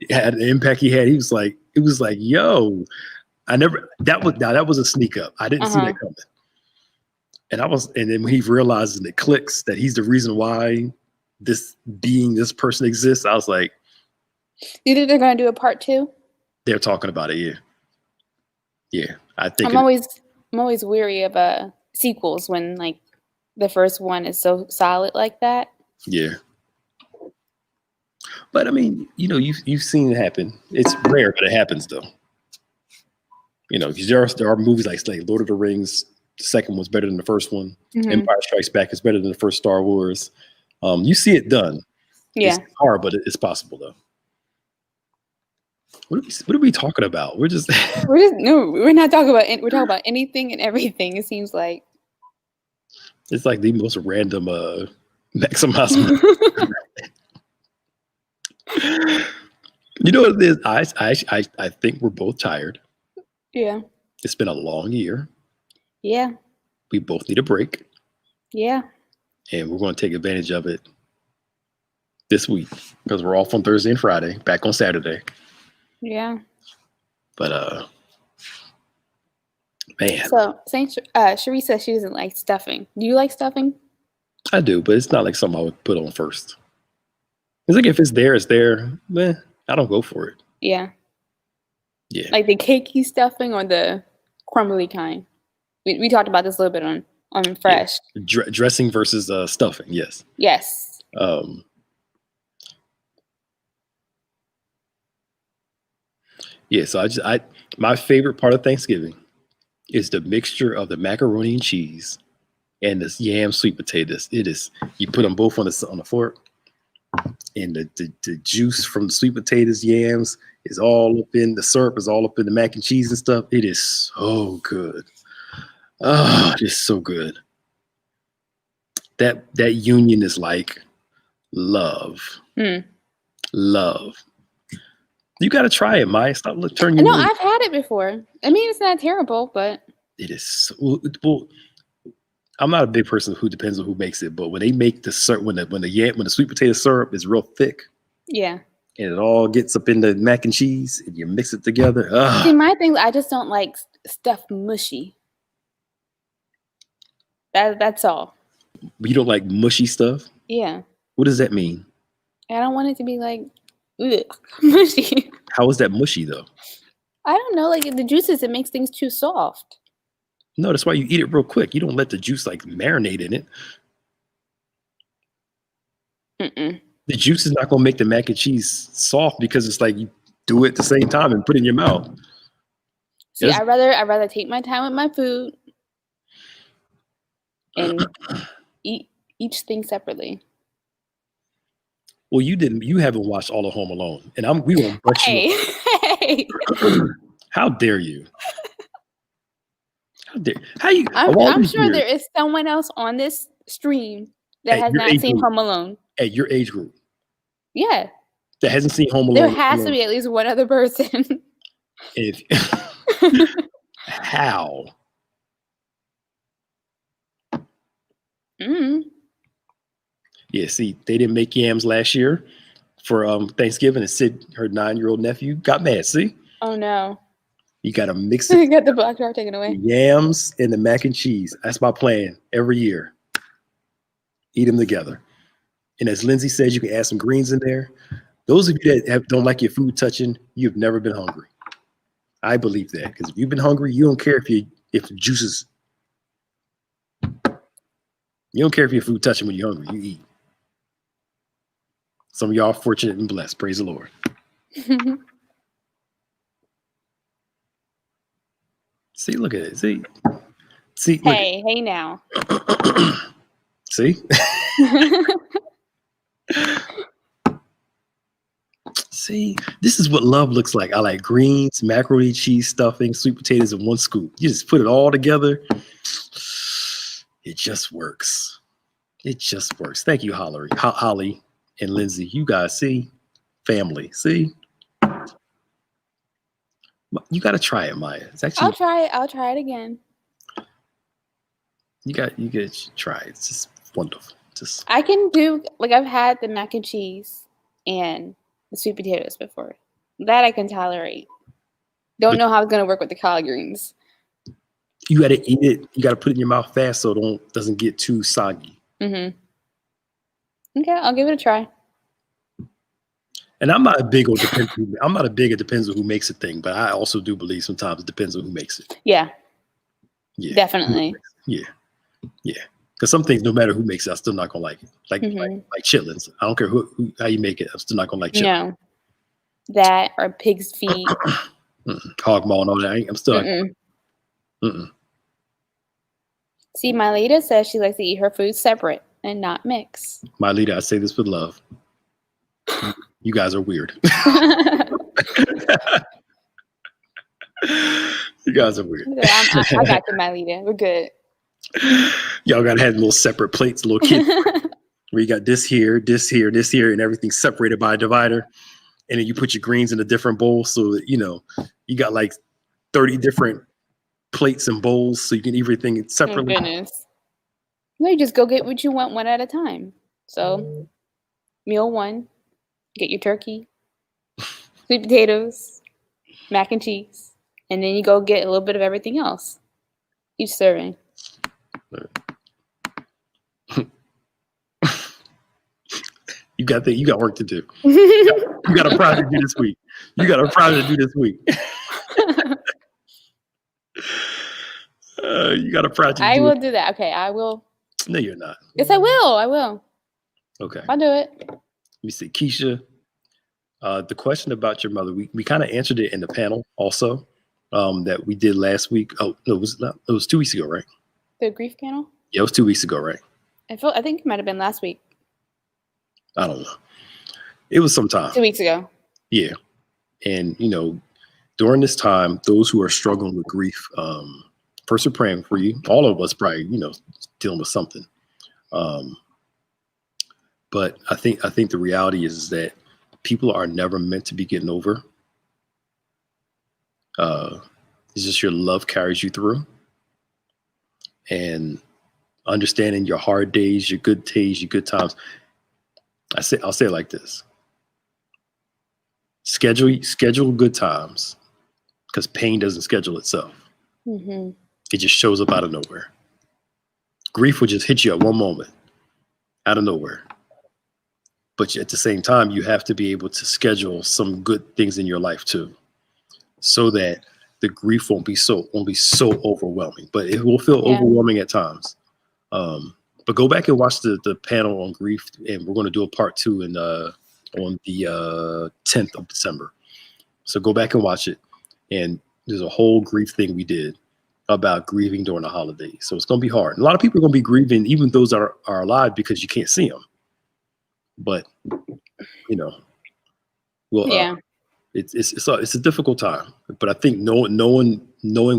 Speaker 2: had the impact he had. He was like, it was like, yo, that was a sneak up. I didn't see that coming. And then when he realizes and it clicks that he's the reason why this person exists, I was like,
Speaker 1: you think they're gonna do a part 2?
Speaker 2: They're talking about it, yeah. I think
Speaker 1: I'm always weary of sequels when like the first one is so solid like that.
Speaker 2: Yeah. But I mean, you know, you've seen it happen. It's rare, but it happens though. You know, because there are movies like Lord of the Rings. The second one's better than the first one. Mm-hmm. Empire Strikes Back is better than the first Star Wars. You see it done.
Speaker 1: Yeah.
Speaker 2: It's hard, but it's possible though. What are we talking about? We're
Speaker 1: not talking about we're talking about anything and everything. It seems like
Speaker 2: it's like the most random Maximize. You know what it is? I think we're both tired.
Speaker 1: Yeah.
Speaker 2: It's been a long year.
Speaker 1: Yeah.
Speaker 2: We both need a break.
Speaker 1: Yeah.
Speaker 2: And we're going to take advantage of it this week because we're off on Thursday and Friday, back on Saturday.
Speaker 1: Yeah.
Speaker 2: But man.
Speaker 1: So Cherie says she doesn't like stuffing. Do you like stuffing?
Speaker 2: I do, but it's not like something I would put on first. It's like if it's there, it's there. I don't go for it.
Speaker 1: Yeah.
Speaker 2: Yeah.
Speaker 1: Like the cakey stuffing or the crumbly kind. We talked about this a little bit on Fresh.
Speaker 2: Yeah. Dressing versus stuffing. Yes.
Speaker 1: Yes.
Speaker 2: Yeah. So my favorite part of Thanksgiving is the mixture of the macaroni and cheese and the yam sweet potatoes. It is, you put them both on the fork, and the juice from the sweet potatoes, yams is all up in the syrup, is all up in the mac and cheese and stuff. It is so good. Oh, it is so good. That union is like love. Love. You got to try it, Maya. Stop turning.
Speaker 1: No, I've had it before. I mean, it's not terrible, but
Speaker 2: it is. So, well, I'm not a big person who depends on who makes it, but when they make the syrup, when the sweet potato syrup is real thick,
Speaker 1: yeah,
Speaker 2: and it all gets up in the mac and cheese, and you mix it together.
Speaker 1: See, my thing, I just don't like stuff mushy. That's all.
Speaker 2: You don't like mushy stuff?
Speaker 1: Yeah.
Speaker 2: What does that mean?
Speaker 1: I don't want it to be like mushy.
Speaker 2: How is that mushy though?
Speaker 1: I don't know. Like the juices, it makes things too soft.
Speaker 2: No, that's why you eat it real quick. You don't let the juice like marinate in it. The juice is not going to make the mac and cheese soft because it's like you do it at the same time and put it in your mouth.
Speaker 1: See, I'd rather take my time with my food and eat each thing separately.
Speaker 2: Well, you haven't watched all of Home Alone, and we won't butt you.
Speaker 1: Hey.
Speaker 2: How dare you? How you? of all
Speaker 1: I'm
Speaker 2: these
Speaker 1: sure
Speaker 2: years,
Speaker 1: there is someone else on this stream that
Speaker 2: at
Speaker 1: has
Speaker 2: your
Speaker 1: not
Speaker 2: age
Speaker 1: seen
Speaker 2: group,
Speaker 1: Home Alone.
Speaker 2: at your age group,
Speaker 1: Yeah,
Speaker 2: that hasn't seen Home
Speaker 1: there
Speaker 2: Alone.
Speaker 1: has to be at least one other person.
Speaker 2: If how?
Speaker 1: Mm.
Speaker 2: Yeah, see, they didn't make yams last year for Thanksgiving, and Sid, her 9-year-old nephew, got mad. See,
Speaker 1: Oh no.
Speaker 2: you got to mix
Speaker 1: You
Speaker 2: it,
Speaker 1: got the black jar taken
Speaker 2: the
Speaker 1: away.
Speaker 2: yams and the mac and cheese. That's my plan every year. Eat them together. And as Lindsay says, you can add some greens in there. Those of you that don't like your food touching, you've never been hungry. I believe that, because if you've been hungry, you don't care if juices. You don't care if your food touching when you're hungry. You eat. Some of y'all are fortunate and blessed. Praise the Lord. See, look at it. See, look.
Speaker 1: Hey now.
Speaker 2: See, see, this is what love looks like. I like greens, macaroni, cheese, stuffing, sweet potatoes in one scoop. You just put it all together. It just works. It just works. Thank you, Holly and Lindsay. You guys see, family. See, you got to try it, Maya. It's actually
Speaker 1: I'll try it again.
Speaker 2: you got to try it. It's just wonderful. Just
Speaker 1: I can do, like, I've had the mac and cheese and the sweet potatoes before. That I can tolerate. Don't know how it's gonna work with the collard greens.
Speaker 2: you got to eat it. You got to put it in your mouth fast so it doesn't get too soggy.
Speaker 1: Mm-hmm. Okay, I'll give it a try.
Speaker 2: And I'm not a big on depends. I'm not a big it depends on who makes it thing, but I also do believe sometimes it depends on who makes it.
Speaker 1: Yeah,
Speaker 2: Yeah,
Speaker 1: definitely.
Speaker 2: yeah. Because some things, no matter who makes it, I'm still not gonna like it. Like chitlins. I don't care how you make it. I'm still not gonna like chitlins.
Speaker 1: No, that or pig's feet.
Speaker 2: Hog maw and all that. I'm still.
Speaker 1: Mm-mm. See, my leader says she likes to eat her food separate and not mix.
Speaker 2: My leader, I say this with love. You guys are weird. You guys are weird.
Speaker 1: I got you, my leader. We're good.
Speaker 2: Y'all gotta have little separate plates, little kids, where you got this here, this here, this here, and everything's separated by a divider. And then you put your greens in a different bowl so that you got like 30 different plates and bowls so you can eat everything separately.
Speaker 1: Oh, goodness. No, you just go get what you want one at a time. So, meal one, get your turkey, sweet potatoes, mac and cheese, and then you go get a little bit of everything else. Each serving.
Speaker 2: You got work to do. You got a project to do this week. You got a project.
Speaker 1: I will do that. Okay, I will.
Speaker 2: No, you're not.
Speaker 1: Yes, I will.
Speaker 2: Okay.
Speaker 1: I'll do it.
Speaker 2: Let me see. Keisha, the question about your mother, we kind of answered it in the panel also that we did last week. Oh, no, it was 2 weeks ago, right?
Speaker 1: The grief panel?
Speaker 2: Yeah, it was 2 weeks ago, right?
Speaker 1: I think it might have been last week.
Speaker 2: I don't know. It was sometime.
Speaker 1: 2 weeks ago.
Speaker 2: Yeah. And, during this time, those who are struggling with grief, first we're praying for you. All of us probably, dealing with something. But I think the reality is that people are never meant to be getting over. It's just your love carries you through. And understanding your hard days, your good days, your good times. I'll say it like this. Schedule good times, because pain doesn't schedule itself.
Speaker 1: Mm-hmm.
Speaker 2: It just shows up out of nowhere. Grief will just hit you at one moment, out of nowhere. But at the same time, you have to be able to schedule some good things in your life too, so that the grief won't be so overwhelming. But it will feel overwhelming at times. But go back and watch the panel on grief, and we're going to do a part 2 on the 10th of December. So go back and watch it. And there's a whole grief thing we did about grieving during the holidays. So it's going to be hard. A lot of people are going to be grieving, even those that are alive, because you can't see them. But, we'll It's a difficult time, but I think knowing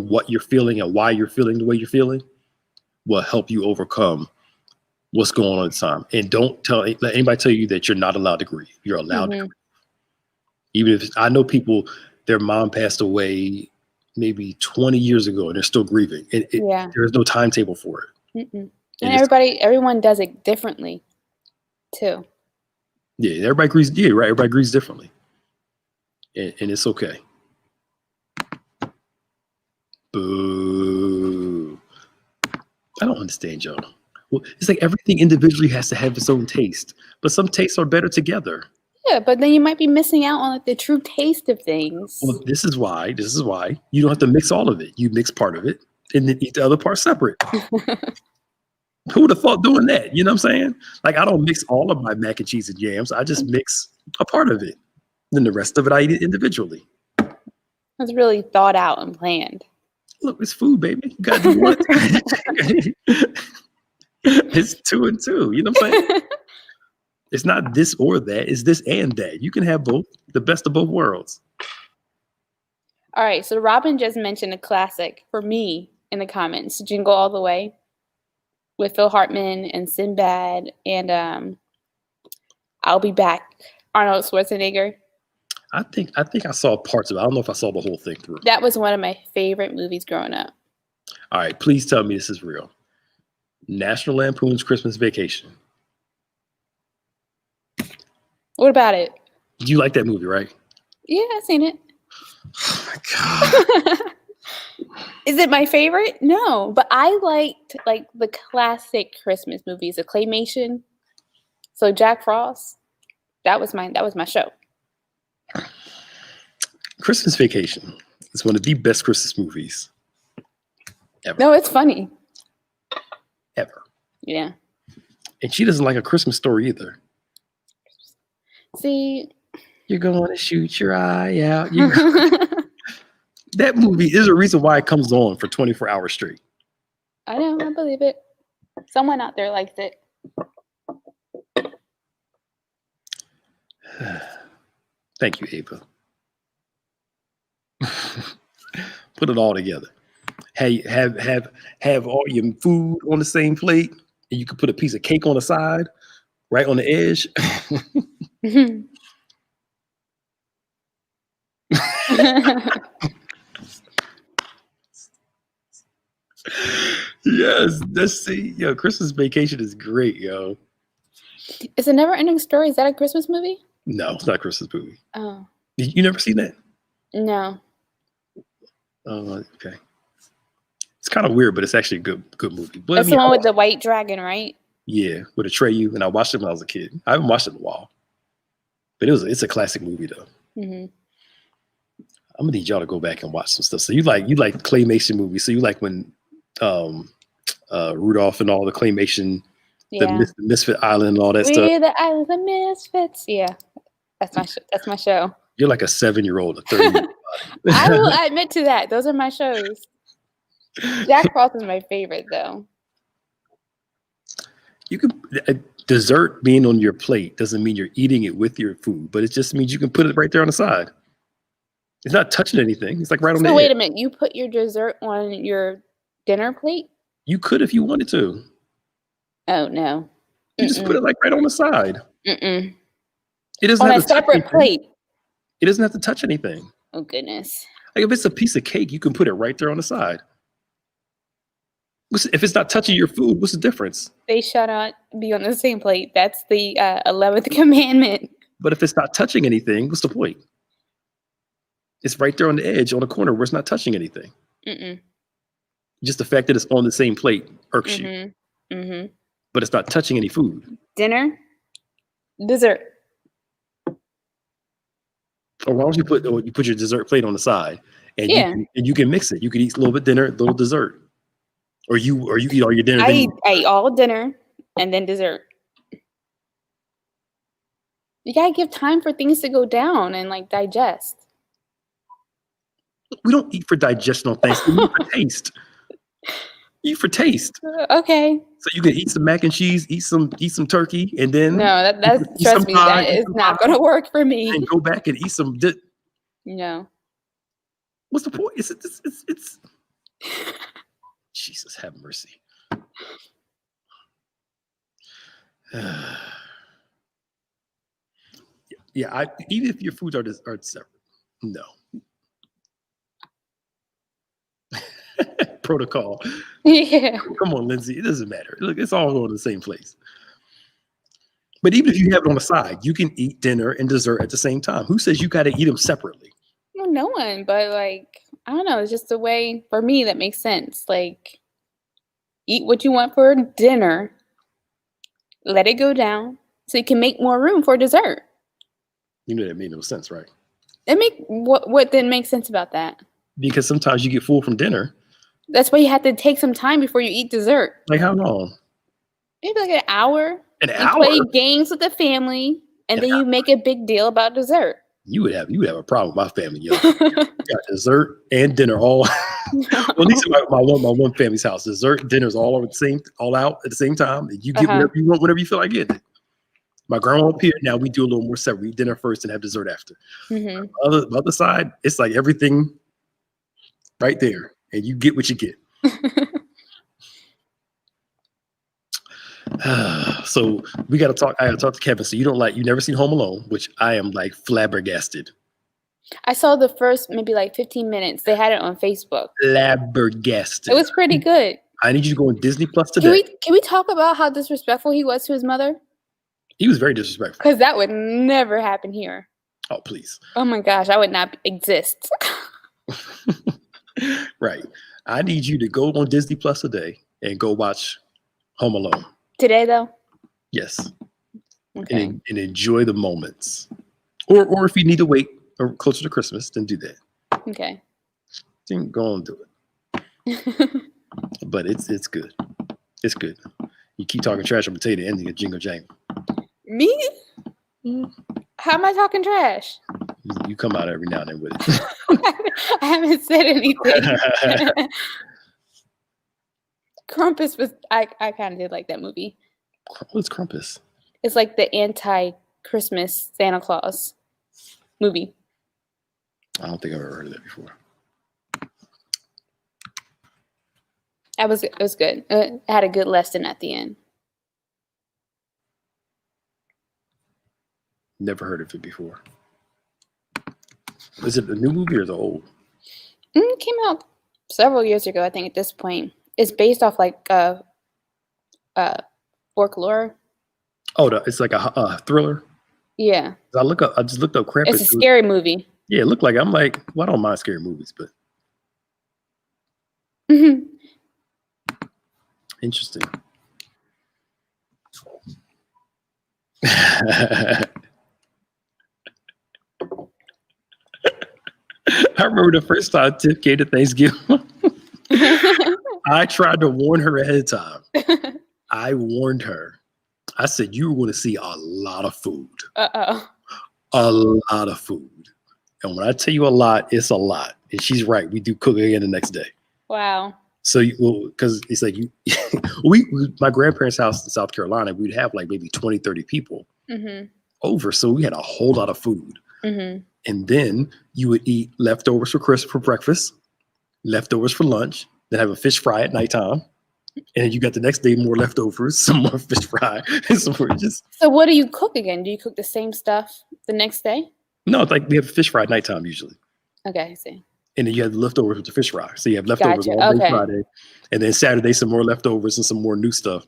Speaker 2: what you're feeling and why you're feeling the way you're feeling will help you overcome what's going on at the time. And don't let anybody tell you that you're not allowed to grieve. You're allowed to grieve. Even if I know people, their mom passed away maybe 20 years ago and they're still grieving. There is no timetable for it.
Speaker 1: And everyone does it differently too.
Speaker 2: Yeah, everybody grieves. Yeah, right. Everybody grieves differently. And it's okay. Boo. I don't understand, y'all. Well, it's like everything individually has to have its own taste, but some tastes are better together.
Speaker 1: Yeah, but then you might be missing out on the true taste of things.
Speaker 2: Well, this is why you don't have to mix all of it. You mix part of it and then eat the other part separate. Who would have thought doing that? You know what I'm saying? Like, I don't mix all of my mac and cheese and jams. I just mix a part of it. Then the rest of it, I eat it individually.
Speaker 1: That's really thought out and planned.
Speaker 2: Look, it's food, baby. You got to do one. It's 2 and 2. You know what I'm saying? It's not this or that. It's this and that. You can have both. The best of both worlds.
Speaker 1: All right. So Robin just mentioned a classic for me in the comments, Jingle All the Way, with Phil Hartman and Sinbad and I'll Be Back, Arnold Schwarzenegger.
Speaker 2: I think I saw parts of it. I don't know if I saw the whole thing through.
Speaker 1: That was one of my favorite movies growing up.
Speaker 2: All right. Please tell me this is real. National Lampoon's Christmas Vacation.
Speaker 1: What about it?
Speaker 2: You like that movie, right?
Speaker 1: Yeah, I've seen it.
Speaker 2: Oh my God.
Speaker 1: Is it my favorite? No, but I liked like the classic Christmas movies, the claymation. So Jack Frost, that was my show.
Speaker 2: Christmas Vacation is one of the best Christmas movies ever.
Speaker 1: No, it's funny.
Speaker 2: Ever.
Speaker 1: Yeah.
Speaker 2: And she doesn't like A Christmas Story either.
Speaker 1: See,
Speaker 2: you're going to shoot your eye out. That movie is a reason why it comes on for 24 hours straight.
Speaker 1: I know, I believe it. Someone out there likes it.
Speaker 2: Thank you, Ava. Put it all together. Have all your food on the same plate, and you can put a piece of cake on the side, right on the edge. Yes, Christmas Vacation is great, yo.
Speaker 1: It's a Never Ending Story. Is that a Christmas movie?
Speaker 2: No, it's not a Christmas movie.
Speaker 1: Oh.
Speaker 2: You never seen that?
Speaker 1: No.
Speaker 2: Oh, okay. It's kind of weird, but it's actually a good movie. But
Speaker 1: That's the one with the white dragon, right?
Speaker 2: Yeah, with Atreyu, and I watched it when I was a kid. I haven't watched it in a while, but it's a classic movie though.
Speaker 1: Mm-hmm.
Speaker 2: I'm gonna need y'all to go back and watch some stuff. So you like claymation movies. So you like when Rudolph and all the claymation, the Misfit Island and all that stuff.
Speaker 1: We're the Island of Misfits. Yeah, that's my show.
Speaker 2: You're like a 7-year-old, a 30-year-old.
Speaker 1: I will admit to that. Those are my shows. Jack Frost is my favorite though.
Speaker 2: You can dessert being on your plate doesn't mean you're eating it with your food, but it just means you can put it right there on the side. It's not touching anything. It's like right on the edge.
Speaker 1: Wait a minute. You put your dessert on your dinner plate?
Speaker 2: You could if you wanted to.
Speaker 1: Oh no.
Speaker 2: You just put it like right on the side.
Speaker 1: Mm-mm.
Speaker 2: It doesn't
Speaker 1: on
Speaker 2: have
Speaker 1: a separate plate.
Speaker 2: It doesn't have to touch anything.
Speaker 1: Oh goodness.
Speaker 2: Like if it's a piece of cake, you can put it right there on the side. If it's not touching your food, what's the difference?
Speaker 1: They shall not be on the same plate. That's the 11th commandment.
Speaker 2: But if it's not touching anything, what's the point? It's right there on the edge, on the corner where it's not touching anything.
Speaker 1: Mm-mm.
Speaker 2: Just the fact that it's on the same plate irks you.
Speaker 1: Mm-hmm.
Speaker 2: But it's not touching any food.
Speaker 1: Dinner, dessert.
Speaker 2: Or why don't you put your dessert plate on the side and you can mix it. You can eat a little bit dinner, a little dessert. Or you eat all your dinner.
Speaker 1: I eat all dinner and then dessert. You gotta give time for things to go down and like digest.
Speaker 2: We don't eat for digestion on Thanksgiving. We eat for taste. Eat for taste.
Speaker 1: Okay.
Speaker 2: So you can eat some mac and cheese, eat some turkey, and then
Speaker 1: no, that trust me, that is not gonna work for me.
Speaker 2: And go back and eat some.
Speaker 1: No.
Speaker 2: What's the point? It's Jesus, have mercy. Yeah, even if your foods are separate, no. Protocol.
Speaker 1: Yeah.
Speaker 2: Come on, Lindsay. It doesn't matter. Look, it's all going to the same place. But even if you have it on the side, you can eat dinner and dessert at the same time. Who says you got to eat them separately?
Speaker 1: Well, no one, but like, I don't know. It's just a way for me that makes sense. Like, eat what you want for dinner, let it go down so you can make more room for dessert.
Speaker 2: You know that made no sense, right?
Speaker 1: What didn't make sense about that?
Speaker 2: Because sometimes you get full from dinner.
Speaker 1: That's why you have to take some time before you eat dessert.
Speaker 2: Like how long?
Speaker 1: Maybe like an hour.
Speaker 2: An
Speaker 1: You
Speaker 2: hour?
Speaker 1: play games with the family, and then you make a big deal about dessert.
Speaker 2: You would have a problem with my family, yo. Got dessert and dinner all. Well, at least my one family's house, dessert, dinner's all out at the same time. And you get whatever you want, whatever you feel like getting. My grandma up here, now we do a little more separate. We eat dinner first and have dessert after.
Speaker 1: Mm-hmm.
Speaker 2: The other side, it's like everything right there, and you get what you get. So we got to talk. I got to talk to Kevin. So you never seen Home Alone, which I am like flabbergasted.
Speaker 1: I saw the first maybe like 15 minutes. They had it on Facebook.
Speaker 2: Flabbergasted.
Speaker 1: It was pretty good.
Speaker 2: I need you to go on Disney Plus today.
Speaker 1: Can we talk about how disrespectful he was to his mother?
Speaker 2: He was very disrespectful.
Speaker 1: Because that would never happen here.
Speaker 2: Oh, please.
Speaker 1: Oh my gosh, I would not exist.
Speaker 2: Right. I need you to go on Disney Plus today and go watch Home Alone.
Speaker 1: Today, though?
Speaker 2: Yes.
Speaker 1: Okay.
Speaker 2: And enjoy the moments. Or if you need to wait or closer to Christmas, then do that.
Speaker 1: Okay.
Speaker 2: Then go on and do it. But it's good. It's good. You keep talking trash on potato ending a jingle jangle.
Speaker 1: Me? How am I talking trash?
Speaker 2: You come out every now and then with it.
Speaker 1: I haven't said anything. Krampus was I kind of did like that movie.
Speaker 2: What's Krampus?
Speaker 1: It's like the anti-Christmas Santa Claus movie.
Speaker 2: I don't think I've ever heard of that before.
Speaker 1: It was good. It had a good lesson at the end.
Speaker 2: Never heard of it before. Is it a new movie or is it old?
Speaker 1: It came out several years ago, I think. At this point, it's based off like folklore.
Speaker 2: Oh, it's like a thriller.
Speaker 1: Yeah.
Speaker 2: I just looked up Krampus.
Speaker 1: It's a scary movie.
Speaker 2: Yeah, it looked like I'm like, well, I don't mind scary movies, but interesting. I remember the first time Tiff came to Thanksgiving. I tried to warn her ahead of time. I warned her. I said, you were going to see a lot of food.
Speaker 1: Uh-oh.
Speaker 2: A lot of food. And when I tell you a lot, it's a lot. And she's right. We do cook again the next day.
Speaker 1: Wow.
Speaker 2: So, because it's like my grandparents' house in South Carolina, we'd have like maybe 20, 30 people over. So we had a whole lot of food. Mm-hmm. And then you would eat leftovers for breakfast, leftovers for lunch, then have a fish fry at nighttime. And you got the next day more leftovers, some more fish fry, and some more just.
Speaker 1: So what do you cook again? Do you cook the same stuff the next day?
Speaker 2: No, it's like we have fish fry at nighttime usually.
Speaker 1: Okay, I see.
Speaker 2: And then you have the leftovers with the fish fry. So you have leftovers all day Friday. And then Saturday, some more leftovers and some more new stuff.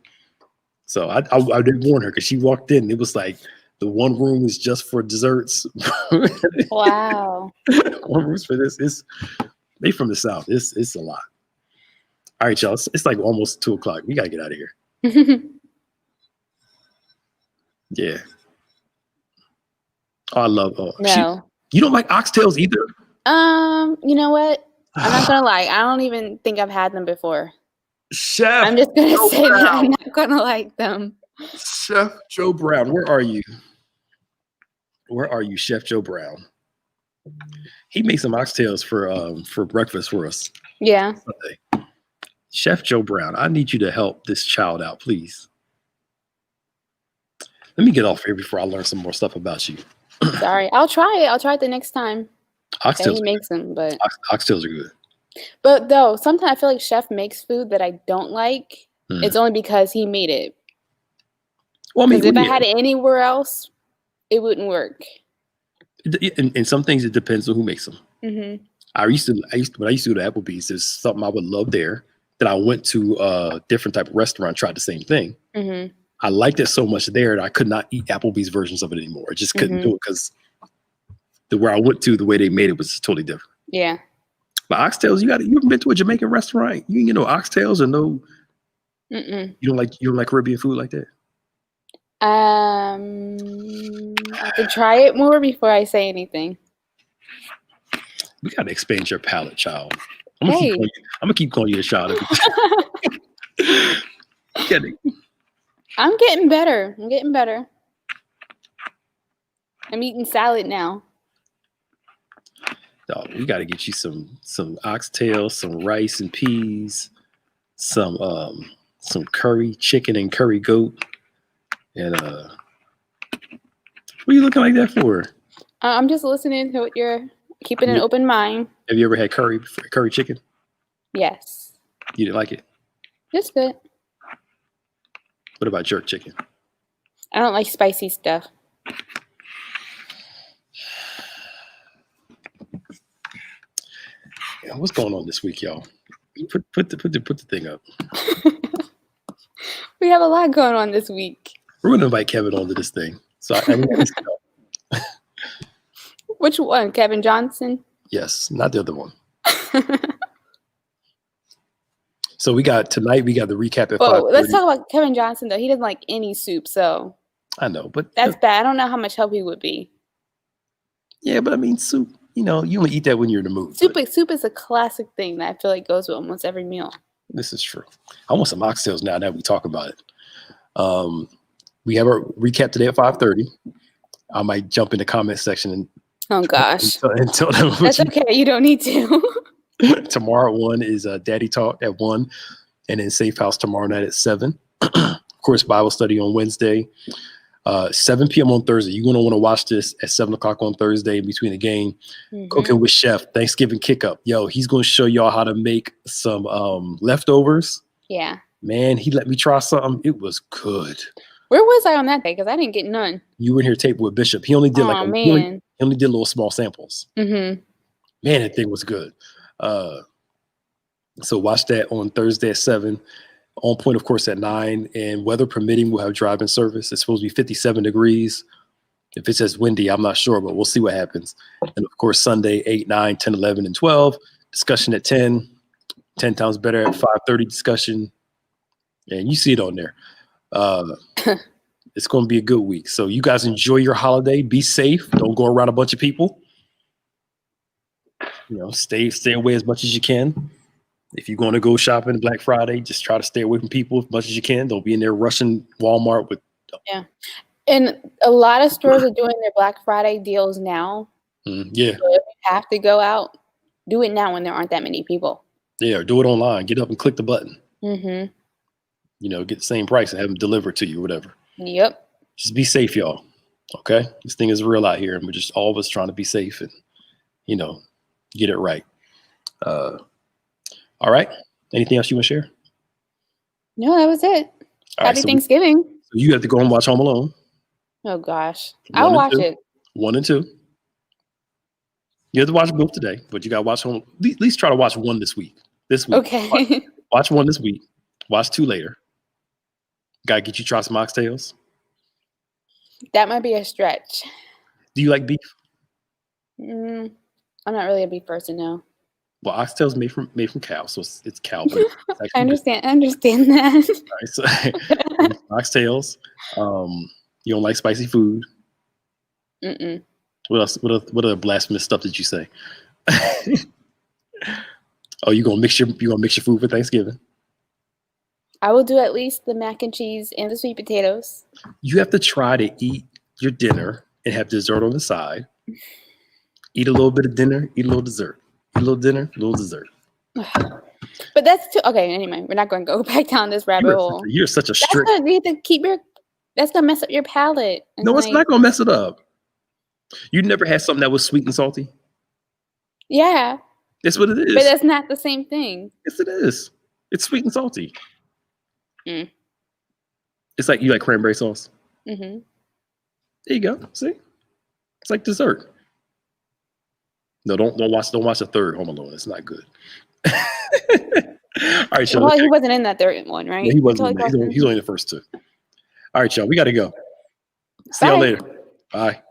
Speaker 2: So I did warn her because she walked in. It was like the one room is just for desserts.
Speaker 1: Wow.
Speaker 2: One room's for this. They from the South. It's a lot. All right, y'all. It's like almost 2:00. We got to get out of here. Yeah. Oh, I love.
Speaker 1: No.
Speaker 2: You don't like oxtails either?
Speaker 1: You know what? I'm not gonna lie. I don't even think I've had them before.
Speaker 2: Chef.
Speaker 1: I'm just gonna say that I'm not gonna like them.
Speaker 2: Chef Joe Brown, where are you? Where are you, Chef Joe Brown? He made some oxtails for breakfast for us.
Speaker 1: Yeah.
Speaker 2: Sunday. Chef Joe Brown, I need you to help this child out, please. Let me get off here before I learn some more stuff about you.
Speaker 1: Sorry. I'll try it. I'll try it the next time. that he
Speaker 2: Oxtails,
Speaker 1: makes them,
Speaker 2: oxtails are good.
Speaker 1: but though sometimes I feel like Chef makes food that I don't like.
Speaker 2: Mm.
Speaker 1: It's only because he made it.
Speaker 2: Well, I mean,
Speaker 1: Because if I
Speaker 2: yeah,
Speaker 1: had it anywhere else, it wouldn't work.
Speaker 2: in some things it depends on who makes them.
Speaker 1: Mm-hmm.
Speaker 2: When I used to go to Applebee's, there's something I would love there that I went to a different type of restaurant, tried the same thing.
Speaker 1: Mm-hmm.
Speaker 2: I liked it so much there that I could not eat Applebee's versions of it anymore. I just couldn't do it because where I went to, the way they made it was totally different.
Speaker 1: Yeah.
Speaker 2: But oxtails, you haven't been to a Jamaican restaurant? You ain't get no oxtails or no.
Speaker 1: Mm-mm.
Speaker 2: You don't like Caribbean food like that?
Speaker 1: I have to try it more before I say anything.
Speaker 2: We gotta expand your palate, child. I'm
Speaker 1: Hey.
Speaker 2: gonna keep calling you a child.
Speaker 1: I'm getting better. I'm eating salad now.
Speaker 2: Dog, we gotta get you some oxtails, some rice and peas, some curry chicken and curry goat. And what are you looking like that for?
Speaker 1: I'm just listening to what you're keeping an open mind.
Speaker 2: Have you ever had curry chicken?
Speaker 1: Yes.
Speaker 2: You didn't like it?
Speaker 1: It's good.
Speaker 2: What about jerk chicken?
Speaker 1: I don't like spicy stuff.
Speaker 2: Yeah, what's going on this week, y'all? Put the thing up.
Speaker 1: We have a lot going on this week.
Speaker 2: We're gonna invite Kevin onto this thing. So
Speaker 1: Which one? Kevin Johnson?
Speaker 2: Yes, not the other one. So we got the recap at 5:30.
Speaker 1: Let's talk about Kevin Johnson though. He doesn't like any soup, so
Speaker 2: I know, but
Speaker 1: that's bad. I don't know how much help he would be.
Speaker 2: Yeah, but I mean soup, you only eat that when you're in the mood.
Speaker 1: Soup is a classic thing that I feel like goes with almost every meal.
Speaker 2: This is true. I want some oxtails now that we talk about it. We have a recap today at 5:30. I might jump in the comment section and tell them.
Speaker 1: That's okay. You don't need to.
Speaker 2: Tomorrow at 1 is Daddy Talk at 1, and then Safe House tomorrow night at 7. Of course, Bible study on Wednesday, 7 p.m. on Thursday. You're gonna want to watch this at 7 o'clock on Thursday in between the game. Cooking with Chef, Thanksgiving kick-up. Yo, he's gonna show y'all how to make some leftovers.
Speaker 1: Yeah.
Speaker 2: Man, he let me try something. It was good.
Speaker 1: Where was I on that day? Because I didn't get none.
Speaker 2: You were in here taping with Bishop. He only did he only did little small samples.
Speaker 1: Mm-hmm.
Speaker 2: Man, that thing was good. So watch that on Thursday at 7. On Point, of course, at 9. And weather permitting, we'll have drive-in service. It's supposed to be 57 degrees. If it says windy, I'm not sure, but we'll see what happens. And of course, Sunday, 8, 9, 10, 11, and 12. Discussion at 10. 10 times better at 5:30 discussion. And you see it on there. It's going to be a good week. So you guys enjoy your holiday. Be safe. Don't go around a bunch of people. Stay away as much as you can. If you're going to go shopping Black Friday, just try to stay away from people as much as you can. Don't be in there rushing Walmart with.
Speaker 1: Yeah. And a lot of stores are doing their Black Friday deals now.
Speaker 2: Yeah.
Speaker 1: So if you have to go out, do it now when there aren't that many people.
Speaker 2: Yeah, or do it online. Get up and click the button.
Speaker 1: Mm-hmm.
Speaker 2: Get the same price and have them delivered to you, whatever.
Speaker 1: Yep.
Speaker 2: Just be safe, y'all. Okay? This thing is real out here, and we're just all of us trying to be safe and, get it right. All right. Anything else you want to share?
Speaker 1: No, that was it. Happy
Speaker 2: so
Speaker 1: Thanksgiving.
Speaker 2: So you have to go and watch Home Alone.
Speaker 1: Oh, gosh. I'll watch it.
Speaker 2: 1 and 2. You have to watch both today, but you got to watch Home. At least try to watch 1 this week.
Speaker 1: Okay.
Speaker 2: Watch 1 this week. Watch 2 later. Got to get you try some oxtails.
Speaker 1: That might be a stretch.
Speaker 2: Do you like beef?
Speaker 1: I'm not really a beef person, no.
Speaker 2: Well, oxtails made from cow, so it's cow. But it's
Speaker 1: I understand that.
Speaker 2: Right, so oxtails. You don't like spicy food.
Speaker 1: Mm-mm.
Speaker 2: What else? What other blasphemous stuff did you say? Oh, you gonna mix your food for Thanksgiving?
Speaker 1: I will do at least the mac and cheese and the sweet potatoes.
Speaker 2: You have to try to eat your dinner and have dessert on the side. Eat a little bit of dinner, eat a little dessert. Eat a little dinner, a little dessert.
Speaker 1: But that's too okay. Anyway, we're not going to go back down this rabbit hole.
Speaker 2: You're such a strict.
Speaker 1: That's gonna mess up your palate.
Speaker 2: No, it's not gonna mess it up. You never had something that was sweet and salty?
Speaker 1: Yeah,
Speaker 2: That's what it is.
Speaker 1: but that's not the same thing.
Speaker 2: Yes, it is. It's sweet and salty.
Speaker 1: Mm.
Speaker 2: It's like you like cranberry sauce.
Speaker 1: Hmm.
Speaker 2: There you go. See, it's like dessert. No, don't watch the third Home Alone. It's not good. All right, y'all.
Speaker 1: Well, he wasn't in that third one, right?
Speaker 2: No, he wasn't.
Speaker 1: Macaulay Culkin?
Speaker 2: He's only in the first two. All right, y'all. We got to go. See y'all
Speaker 1: Bye.
Speaker 2: later. Bye.